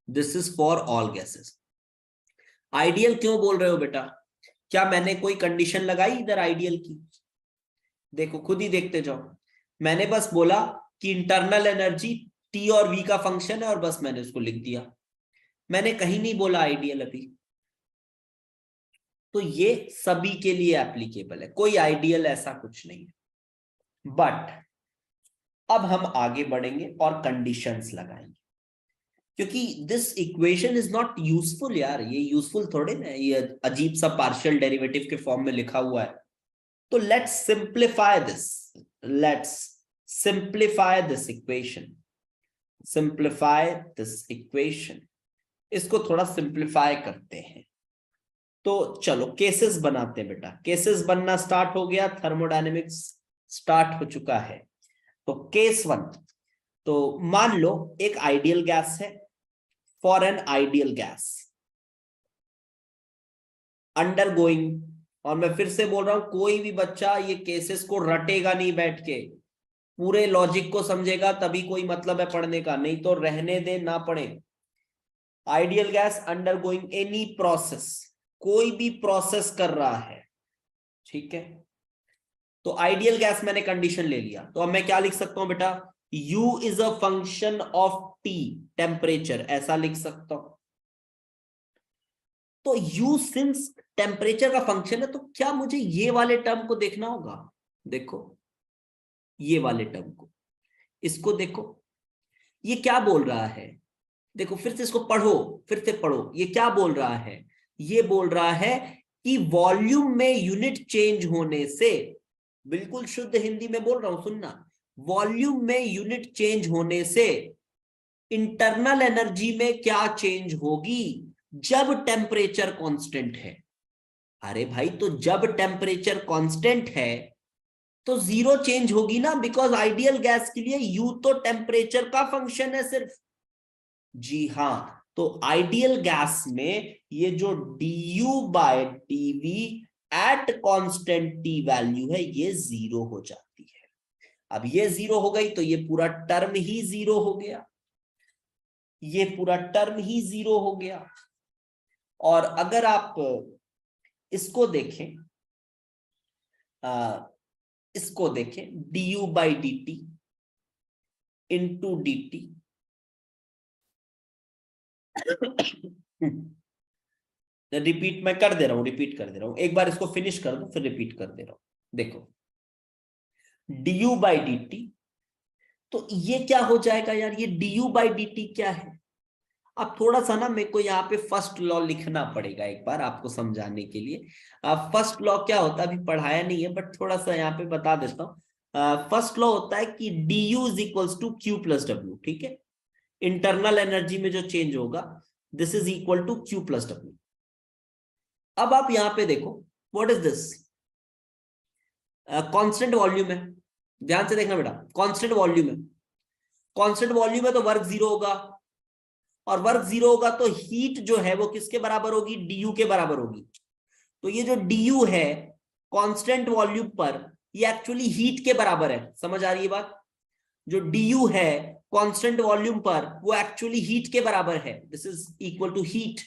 this is for all gases. Ideal क्यों बोल रहे हो बेटा? क्या मैंने कोई कंडीशन लगाई इधर आइडियल की? देखो खुद ही देखते जाओ, मैंने बस बोला कि इंटरनल एनर्जी टी और वी का फंक्शन है और बस मैंने उसको लिख दिया, मैंने कहीं नहीं बोला आइडियल अभी। तो ये सभी के लिए एप्लीकेबल है, कोई आइडियल ऐसा कुछ नहीं है। बट अब हम आगे बढ़ेंगे और कंडीशंस लगाएंगे, क्योंकि this equation is not useful यार, ये यूजफुल थोड़े ना, ये अजीब सा पार्शियल डेरिवेटिव के फॉर्म में लिखा हुआ है, तो लेट्स सिंप्लीफाई दिस इक्वेशन, इसको थोड़ा सिंप्लीफाई करते हैं। तो चलो केसेस बनाते हैं बेटा, केसेस बनना स्टार्ट हो गया, थर्मोडायनेमिक्स स्टार्ट हो चुका है। तो केस 1, तो मान लो एक आइडियल गैस है, for an ideal gas undergoing, और मैं फिर से बोल रहा हूं कोई भी बच्चा ये केसेस को रटेगा नहीं बैठ के, पूरे लॉजिक को समझेगा तभी कोई मतलब है पढ़ने का, नहीं तो रहने दे ना पढ़े। Ideal gas undergoing any process, कोई भी प्रोसेस कर रहा है, ठीक है। तो आइडियल गैस मैंने कंडीशन ले लिया, तो अब मैं क्या लिख सकता हूं बेटा, U is a function of T, temperature, ऐसा लिख सकता हूं। तो U सिंस टेम्परेचर का फंक्शन है, तो क्या मुझे ये वाले टर्म को देखना होगा? देखो ये वाले टर्म को, इसको देखो, ये क्या बोल रहा है, देखो फिर से इसको पढ़ो, फिर से पढ़ो, ये क्या बोल रहा है, ये बोल रहा है कि वॉल्यूम में यूनिट चेंज होने से, बिल्कुल शुद्ध हिंदी में बोल रहा हूं सुनना, वॉल्यूम में यूनिट चेंज होने से इंटरनल एनर्जी में क्या चेंज होगी जब टेम्परेचर कांस्टेंट है। अरे भाई तो जब टेम्परेचर कांस्टेंट है तो जीरो चेंज होगी ना, बिकॉज आइडियल गैस के लिए यू तो टेम्परेचर का फंक्शन है सिर्फ। जी हाँ, तो आइडियल गैस में ये जो du by dv at constant T value है, ये जीरो हो जाती है। अब ये जीरो हो गई तो ये पूरा टर्म ही जीरो हो गया, ये पूरा टर्म ही जीरो हो गया। और अगर आप इसको देखें, इसको देखें, du by D T into D T, repeat मैं कर दे रहा हूं, रिपीट कर दे रहा हूं, एक बार इसको फिनिश कर दो फिर रिपीट कर दे रहा हूं। देखो du बाई डी टी, तो ये क्या हो जाएगा यार, ये du बाई डी टी क्या है? अब थोड़ा सा ना मेरे को यहाँ पे फर्स्ट लॉ लिखना पड़ेगा एक बार आपको समझाने के लिए। फर्स्ट लॉ क्या होता है अभी पढ़ाया नहीं है, बट थोड़ा सा यहाँ पे बता देता हूँ। फर्स्ट लॉ होता है कि du is equals to Q plus W, ठीक है। इंटरनल एनर्जी में जो चेंज होगा, this is equal to Q plus W. अब आप यहाँ पे देखो, what is this, constant volume है, ध्यान से देखना बेटा, कांस्टेंट वॉल्यूम है, कांस्टेंट वॉल्यूम है तो वर्क जीरो होगा, और वर्क जीरो होगा तो हीट जो है वो किसके बराबर होगी, du के बराबर होगी। तो ये जो du है कांस्टेंट वॉल्यूम पर, ये एक्चुअली हीट के बराबर है, समझ आ रही है बात? जो du है कांस्टेंट वॉल्यूम पर वो एक्चुअली हीट के बराबर है, this is equal to heat.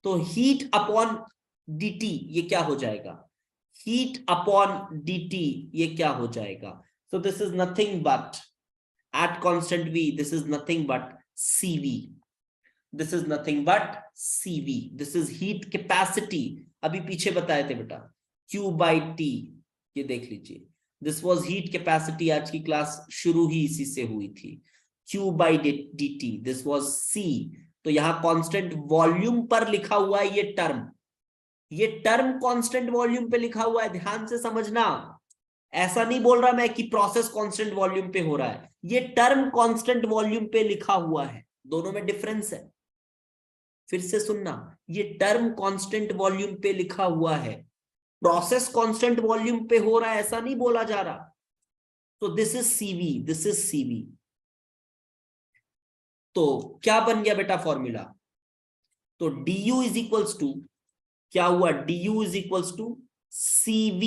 तो हीट अपॉन dt ये क्या हो जाएगा, हीट अपॉन dt ये क्या हो जाएगा, so this is nothing but at constant v, this is nothing but cv, this is nothing but cv, this is heat capacity। अभी पीछे बताए थे बेटा q by t, ये देख लीजिए, दिस वाज हीट कैपेसिटी, आज की क्लास शुरू ही इसी से हुई थी, q by dt, this was c। तो यहां कांस्टेंट वॉल्यूम पर लिखा हुआ है ये टर्म कांस्टेंट वॉल्यूम पे लिखा हुआ है, ध्यान से समझना। ऐसा नहीं बोल रहा मैं कि प्रोसेस कांस्टेंट वॉल्यूम पे हो रहा है, ये टर्म कांस्टेंट वॉल्यूम पे लिखा हुआ है, दोनों में डिफरेंस है। फिर से सुनना, ये टर्म कांस्टेंट वॉल्यूम पे लिखा हुआ है, प्रोसेस कांस्टेंट वॉल्यूम पे हो रहा है ऐसा नहीं बोला जा रहा। तो this is CV, this is CV. तो क्या बन गया बेटा फॉर्मूला, तो du इज इक्वल्स टू क्या हुआ, du is equals to cv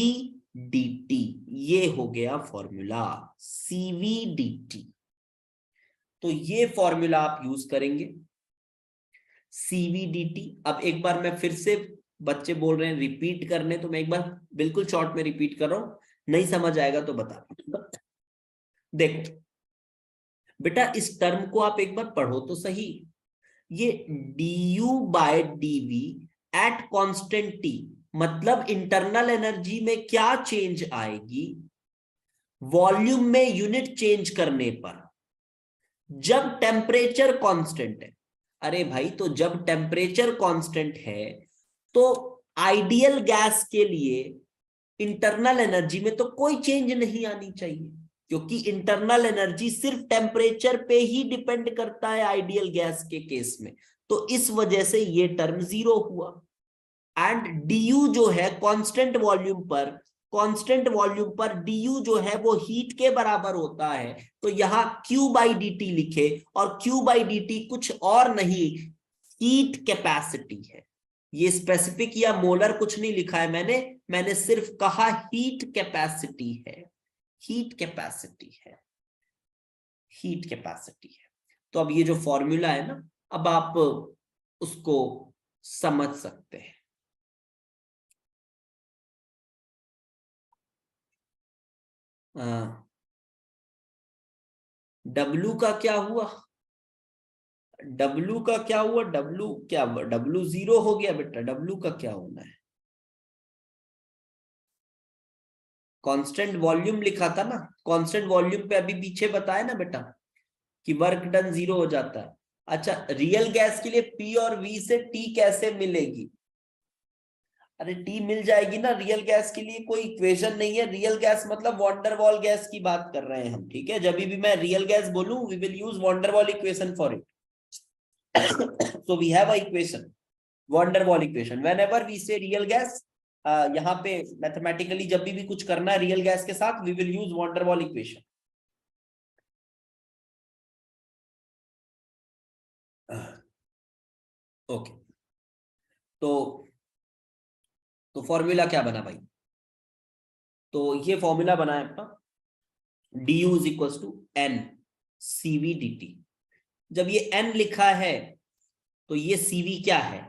dt, ये हो गया फॉर्मूला cv dt। तो ये फॉर्मूला आप यूज करेंगे cv dt। अब एक बार मैं फिर से, बच्चे बोल रहे हैं रिपीट करने, तो मैं एक बार बिल्कुल शॉर्ट में रिपीट कर रहा हूं, नहीं समझ आएगा तो बता। देखो बेटा इस टर्म को आप एक बार पढ़ो तो सही, ये du by dv at constant t, मतलब इंटरनल एनर्जी में क्या चेंज आएगी वॉल्यूम में यूनिट चेंज करने पर जब टेम्परेचर कांस्टेंट है। अरे भाई तो जब टेम्परेचर कांस्टेंट है तो आइडियल गैस के लिए इंटरनल एनर्जी में तो कोई चेंज नहीं आनी चाहिए, क्योंकि इंटरनल एनर्जी सिर्फ टेम्परेचर पे ही डिपेंड करता है आइडियल गैस के केस में, तो इस वजह से ये टर्म जीरो हुआ। एंड डी जो है कांस्टेंट वॉल्यूम पर डी जो है वो हीट के बराबर होता है, तो यहां Q/dt लिखे, और Q/dt कुछ और नहीं, हीट कैपेसिटी है। ये स्पेसिफिक या मोलर कुछ नहीं लिखा है मैंने सिर्फ कहा हीट कैपेसिटी है, हीट कैपेसिटी है, हीट कैपेसिटी है। तो अब ये जो फॉर्मूला है ना, अब आप उसको समझ सकते हैं। डब्लू का क्या हुआ, डब्लू का क्या हुआ, डब्लू क्या हुआ, डब्लू जीरो हो गया बेटा, डब्लू का क्या होना है, कांस्टेंट वॉल्यूम लिखा था ना, कांस्टेंट वॉल्यूम पे अभी पीछे बताया ना बेटा कि वर्क डन जीरो हो जाता है। अच्छा, रियल गैस के लिए पी और वी से टी कैसे मिलेगी, अरे टी मिल जाएगी ना, रियल गैस के लिए कोई इक्वेशन नहीं है, रियल गैस मतलब वॉन्डरवॉल गैस की बात कर रहे हैं हम, ठीक है, जब भी मैं रियल गैस बोलूं we will use van der Waal equation for it. so we have a equation, van der Waal equation, whenever we say real gas, यहाँ पे मैथमेटिकली जब भी कुछ करना है रियल गैस के साथ we will use van der Waal equation. Okay, तो फॉर्मूला क्या बना भाई, तो ये फॉर्मूला बना है अपना du is equal to N C V dt। जब ये n लिखा है तो ये cv क्या है,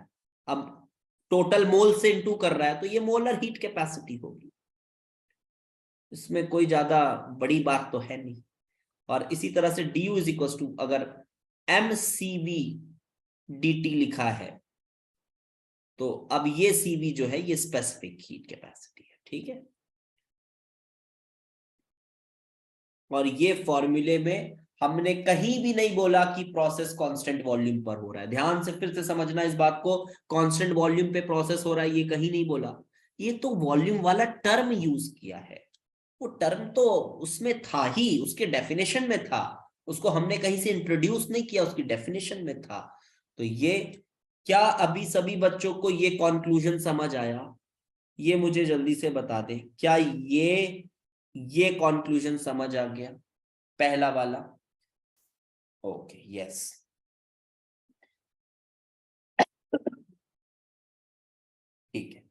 अब टोटल मोल से इनटू कर रहा है तो ये मोलर हीट कैपेसिटी होगी, इसमें कोई ज्यादा बड़ी बात तो है नहीं। और इसी तरह से du इज इक्वल टू, अगर mcv dt लिखा है तो अब ये cv जो है ये स्पेसिफिक हीट कैपेसिटी है, ठीक है। और ये फॉर्मूले में हमने कहीं भी नहीं बोला कि प्रोसेस कांस्टेंट वॉल्यूम पर हो रहा है, ध्यान से फिर से समझना इस बात को, कांस्टेंट वॉल्यूम पे प्रोसेस हो रहा है ये कहीं नहीं बोला, ये तो वॉल्यूम वाला टर्म यूज किया है, वो टर्म तो उसमें था ही, उसके डेफिनेशन में था, उसको हमने कहीं से इंट्रोड्यूस नहीं किया, उसकी डेफिनेशन में था। तो ये क्या अभी सभी बच्चों को ये कंक्लूजन समझ आया, ये मुझे जल्दी से बता दे, क्या ये कंक्लूजन समझ आ गया पहला वाला, ओके यस। ठीक है,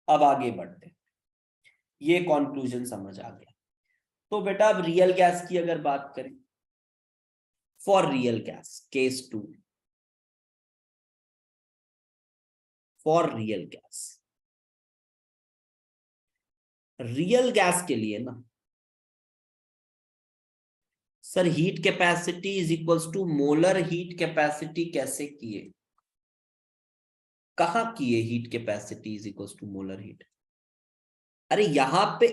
अब आगे बढ़ते हैं, ये कंक्लूजन समझ आ गया। तो बेटा अब रियल गैस की अगर बात करें, for real gas case 2, for real gas के लिए ना sir heat capacity is equals to molar heat capacity कैसे किए, कहां किए heat capacity is equals to molar heat, अरे यहां पे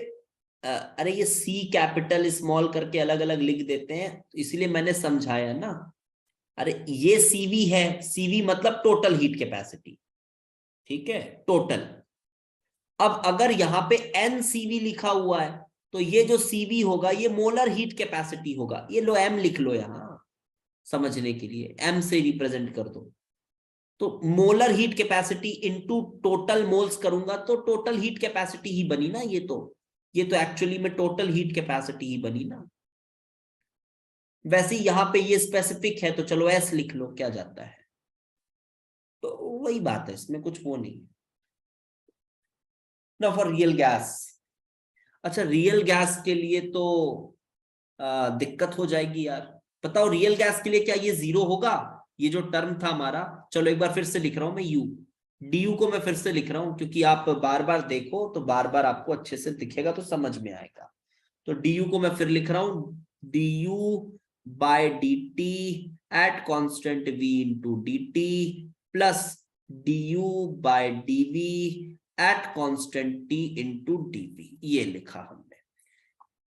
अरे ये सी कैपिटल स्मॉल करके अलग अलग लिख देते हैं, इसलिए मैंने समझाया ना, अरे ये सीवी है, सीवी मतलब टोटल हीट कैपेसिटी, ठीक है, टोटल। अब अगर यहाँ पे एन सीवी लिखा हुआ है तो ये जो सीवी होगा ये मोलर हीट कैपेसिटी होगा, ये लो एम लिख लो यहां समझने के लिए, एम से रिप्रेजेंट कर दो, तो molar heat capacity into total moles करूंगा तो टोटल हीट कैपेसिटी ही बनी ना, ये तो एक्चुअली में टोटल हीट कैपेसिटी ही बनी ना। वैसे यहां पे ये स्पेसिफिक है तो चलो एस लिख लो, क्या जाता है, तो वही बात है, इसमें कुछ वो नहीं। ना फॉर रियल गैस, अच्छा रियल गैस के लिए तो दिक्कत हो जाएगी यार, बताओ रियल गैस के लिए क्या ये जीरो होगा, ये जो टर्म था हमारा, चलो एक बार फिर से लिख रहा हूं मैं यू, डी यू को मैं फिर से लिख रहा हूं क्योंकि आप बार बार देखो तो बार बार आपको अच्छे से दिखेगा तो समझ में आएगा। तो डी यू को मैं फिर लिख रहा हूं, D U by D T at constant V into D T plus D U by D V at constant T into D V, ये लिखा हमने।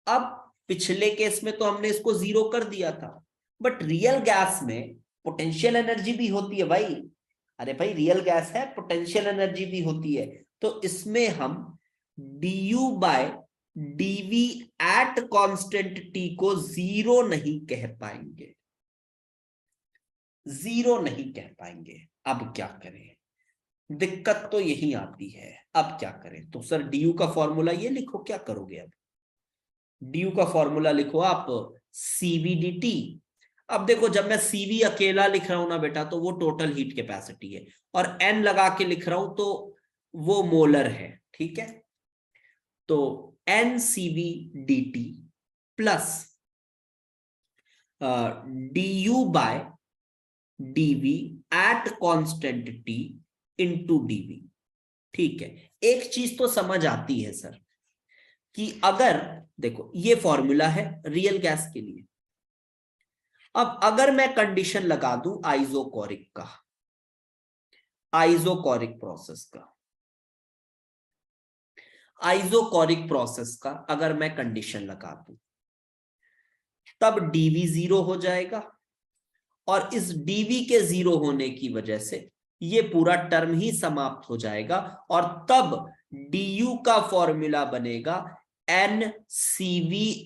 अब पिछले केस में तो हमने इसको जीरो कर दिया था, बट रियल गैस में पोटेंशियल एनर्जी भी होती है भाई, अरे भाई रियल गैस है पोटेंशियल एनर्जी भी होती है, तो इसमें हम du by dv at constant t को जीरो नहीं कह पाएंगे, जीरो नहीं कह पाएंगे। अब क्या करें, दिक्कत तो यही आती है। अब क्या करें, तो सर du का फॉर्मूला ये लिखो, क्या करोगे अब? du का फॉर्मूला लिखो आप cv dt। अब देखो, जब मैं cv अकेला लिख रहा हूं ना बेटा, तो वो टोटल हीट कैपेसिटी है, और n लगा के लिख रहा हूं तो वो मोलर है, ठीक है। तो ncv dt plus du by dv at constant t into dv। ठीक है, एक चीज तो समझ आती है सर, कि अगर देखो ये फॉर्मूला है रियल गैस के लिए। अब अगर मैं कंडीशन लगा दूं आइसोकोरिक का, आइसोकोरिक प्रोसेस का, आइसोकोरिक प्रोसेस का अगर मैं कंडीशन लगा दूं, तब dv जीरो हो जाएगा, और इस dv के जीरो होने की वजह से ये पूरा टर्म ही समाप्त हो जाएगा, और तब du का फॉर्मूला बनेगा NCVmdt।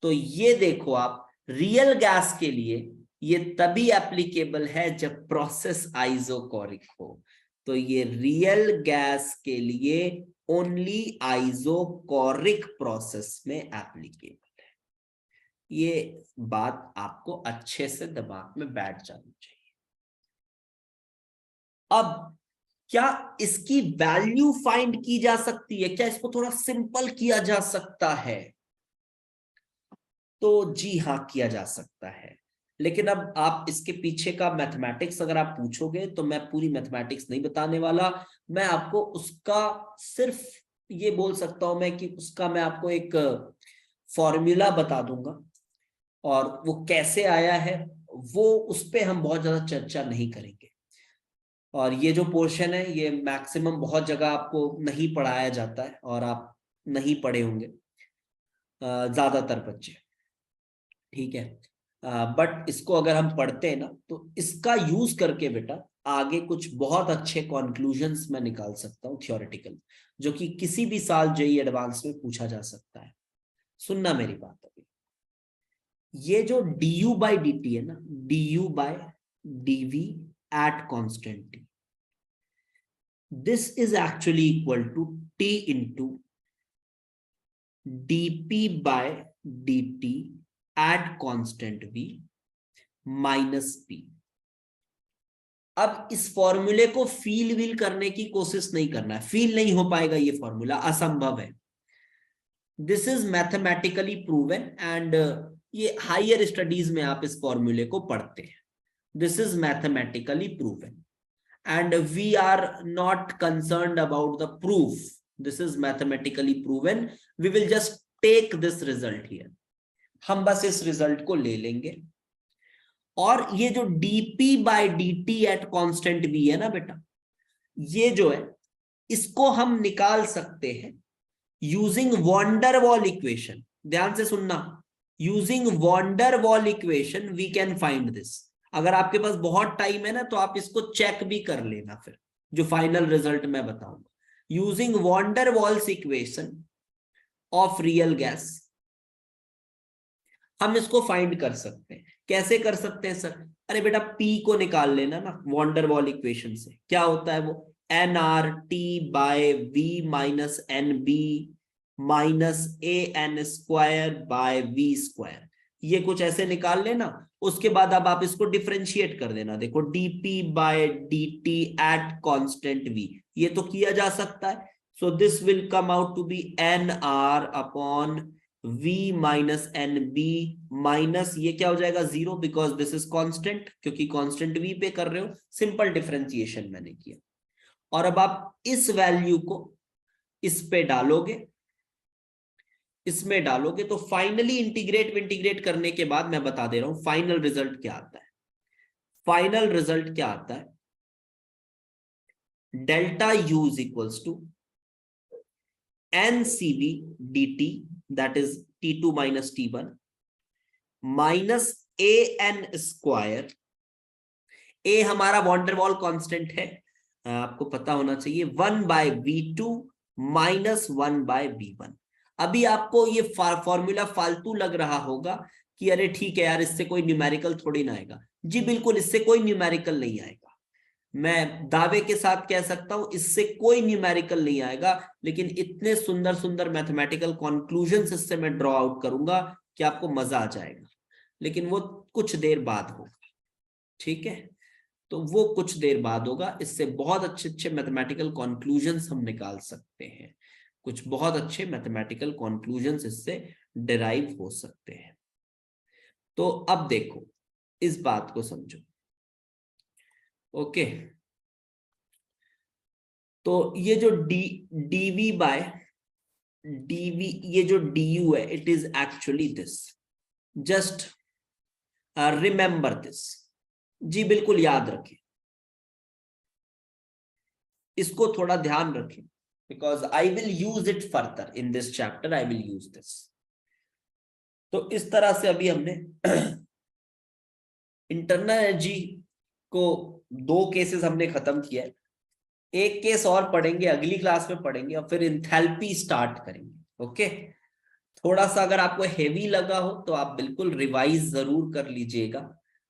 तो ये देखो आप, रियल गैस के लिए ये तभी एप्लीकेबल है जब प्रोसेस आइसोकोरिक हो। तो ये रियल गैस के लिए ओनली आइसोकोरिक प्रोसेस में एप्लीकेबल है। ये बात आपको अच्छे से दिमाग में बैठ जानी चाहिए। अब क्या इसकी वैल्यू फाइंड की जा सकती है? क्या इसको थोड़ा सिंपल किया जा सकता है? तो जी हाँ, किया जा सकता है। लेकिन अब आप इसके पीछे का मैथमेटिक्स अगर आप पूछोगे तो मैं पूरी मैथमेटिक्स नहीं बताने वाला। मैं आपको उसका सिर्फ ये बोल सकता हूं मैं कि उसका मैं आपको एक फॉर्मूला बता दूंगा, और वो कैसे आया है वो उस पे हम बहुत ज्यादा चर्चा नहीं करेंगे। और ये जो पोर्शन है ये मैक्सिमम बहुत जगह आपको नहीं पढ़ाया जाता है, और आप नहीं पढ़े होंगे ज्यादातर बच्चे, ठीक है। बट इसको अगर हम पढ़ते हैं ना, तो इसका यूज करके बेटा आगे कुछ बहुत अच्छे कंक्लूजन्स मैं निकाल सकता हूँ थियोरेटिकल, जो कि किसी भी साल जेईई एडवांस में पूछा जा सकता है। सुनना मेरी बात अभी, ये जो du बाई dt है ना, du by dv at constant t, this is actually equal to t into dp by dt at constant v minus p। अब इस फॉर्मूले को फील व्हील करने की कोशिश नहीं करना है, फील नहीं हो पाएगा, ये फॉर्मूला असंभव है। This is mathematically proven, and ये हायर स्टडीज में आप इस फॉर्मूले को पढ़ते हैं। This is mathematically proven, and we are not concerned about the proof. This is mathematically proven, we will just take this result here. हम बस इस रिजल्ट को ले लेंगे, और ये जो dp by dt at constant v है ना बेटा, ये जो है इसको हम निकाल सकते हैं यूजिंग वॉन वॉल इक्वेशन। ध्यान से सुनना, using van Waal equation we can find this. अगर आपके पास बहुत टाइम है ना, तो आप इसको चेक भी कर लेना, फिर जो फाइनल रिजल्ट मैं बताऊंगा। Using van Waals equation of real gas हम इसको फाइंड कर सकते हैं। कैसे कर सकते हैं सर? अरे बेटा, P को निकाल लेना ना वॉन वॉल इक्वेशन से। क्या होता है वो? nRT by v minus nb minus an square by v square. ये कुछ ऐसे निकाल लेना। उसके बाद अब आप इसको डिफरेंशिएट कर देना। देखो, dp by dt at constant v, ये तो किया जा सकता है। So this will come out to be nr upon v minus N B, minus ये क्या हो जाएगा? Zero, because this is constant, क्योंकि कांस्टेंट v पे कर रहे हो। सिंपल डिफरेंशिएशन मैंने किया, और अब आप इस वैल्यू को इस पे डालोगे, इसमें डालोगे, तो फाइनली इंटीग्रेट करने के बाद मैं बता दे रहा हूं फाइनल रिजल्ट क्या आता है। फाइनल रिजल्ट क्या आता है? Delta u is equals to NCV dt, that is T2 minus T1 minus AN square. A हमारा वॉन डेर वाल कांस्टेंट है, आपको पता होना चाहिए 1/v2 माइनस 1/v1। अभी आपको ये फॉर्मूला फालतू लग रहा होगा कि अरे ठीक है यार, इससे कोई न्यूमेरिकल थोड़ी ना आएगा। जी बिल्कुल, इससे कोई न्यूमेरिकल नहीं आएगा। मैं दावे के साथ कह सकता हूं इससे कोई न्यूमेरिकल नहीं आएगा, लेकिन इतने सुंदर सुंदर मैथमेटिकल कॉन्क्लूजन्स इससे मैं ड्रॉ आउट करूंगा कि आपको मजा आ जाएगा। लेकिन वो कुछ देर बाद होगा, ठीक है? तो वो कुछ देर बाद होगा। इससे बहुत अच्छे अच्छे मैथमेटिकल कॉन्क्लूजन्स हम निकाल सकते हैं, कुछ बहुत अच्छे मैथमेटिकल कॉन्क्लूजन्स इससे डिराइव हो सकते हैं। तो अब देखो, इस बात को समझो। ओके, तो ये जो डीवी बाय डीवी, ये जो डीयू है, it is actually this. Just remember this. जी बिल्कुल याद रखें, इसको थोड़ा ध्यान रखें, because I will use it further in this chapter, I will use this. तो इस तरह से अभी हमने इंटरनल एनर्जी को 2 केसेस हमने खत्म किया है। एक केस और पढ़ेंगे, अगली क्लास में पढ़ेंगे, और फिर इंथैल्पी स्टार्ट करेंगे। ओके, थोड़ा सा अगर आपको हेवी लगा हो तो आप बिल्कुल रिवाइज जरूर कर लीजिएगा।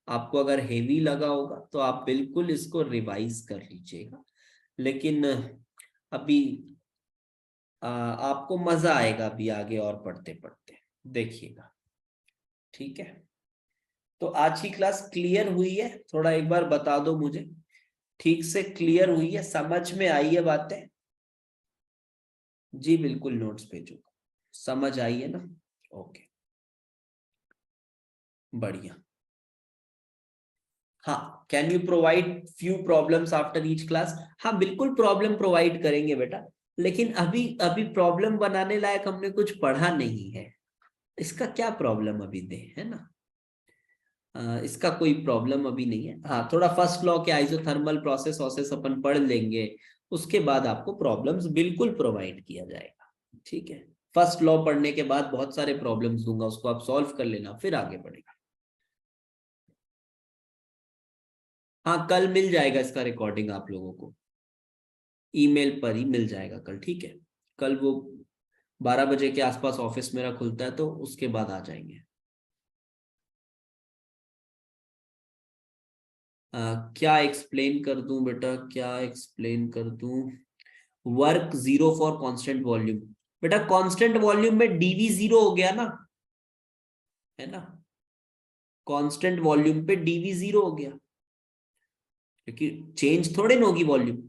आपको अगर हेवी लगा होगा तो आप बिल्कुल इसको रिवाइज कर लीजिएगा। लेकिन अभी आपको मजा आएगा अभी आगे और पढ़ते पढ़ते, देखिएगा। ठीक है, तो आज की क्लास क्लियर हुई है? थोड़ा एक बार बता दो मुझे, ठीक से क्लियर हुई है? समझ में आई है बातें? जी बिल्कुल, नोट्स भेजो। समझ आई है ना? ओके, बढ़िया। हाँ, can you provide few problems after each class? हाँ बिल्कुल, प्रॉब्लम प्रोवाइड करेंगे बेटा, लेकिन अभी अभी प्रॉब्लम बनाने लायक हमने कुछ पढ़ा नहीं है। इसका क्या प्रॉब्लम अभी दे, है ना? इसका कोई प्रॉब्लम अभी नहीं है। हाँ, थोड़ा फर्स्ट लॉ के आइसोथर्मल प्रोसेस वोसेस अपन पढ़ लेंगे, उसके बाद आपको प्रॉब्लम्स बिल्कुल प्रोवाइड किया जाएगा। ठीक है, फर्स्ट लॉ पढ़ने के बाद बहुत सारे प्रॉब्लम्स दूंगा, उसको आप सॉल्व कर लेना, फिर आगे बढ़ेगा। हाँ, कल मिल जाएगा इसका रिकॉर्डिंग आप लोगों को, ईमेल पर ही मिल जाएगा कल। ठीक है, कल वो 12 बजे के आसपास ऑफिस मेरा खुलता है, तो उसके बाद आ जाएंगे। क्या एक्सप्लेन कर दूं बेटा, क्या एक्सप्लेन कर दूं? Work 0 for constant volume. बेटा कांस्टेंट वॉल्यूम में डीवी 0 हो गया ना, है ना? कांस्टेंट वॉल्यूम पे डीवी 0 हो गया, क्योंकि चेंज थोड़े ना होगी वॉल्यूम।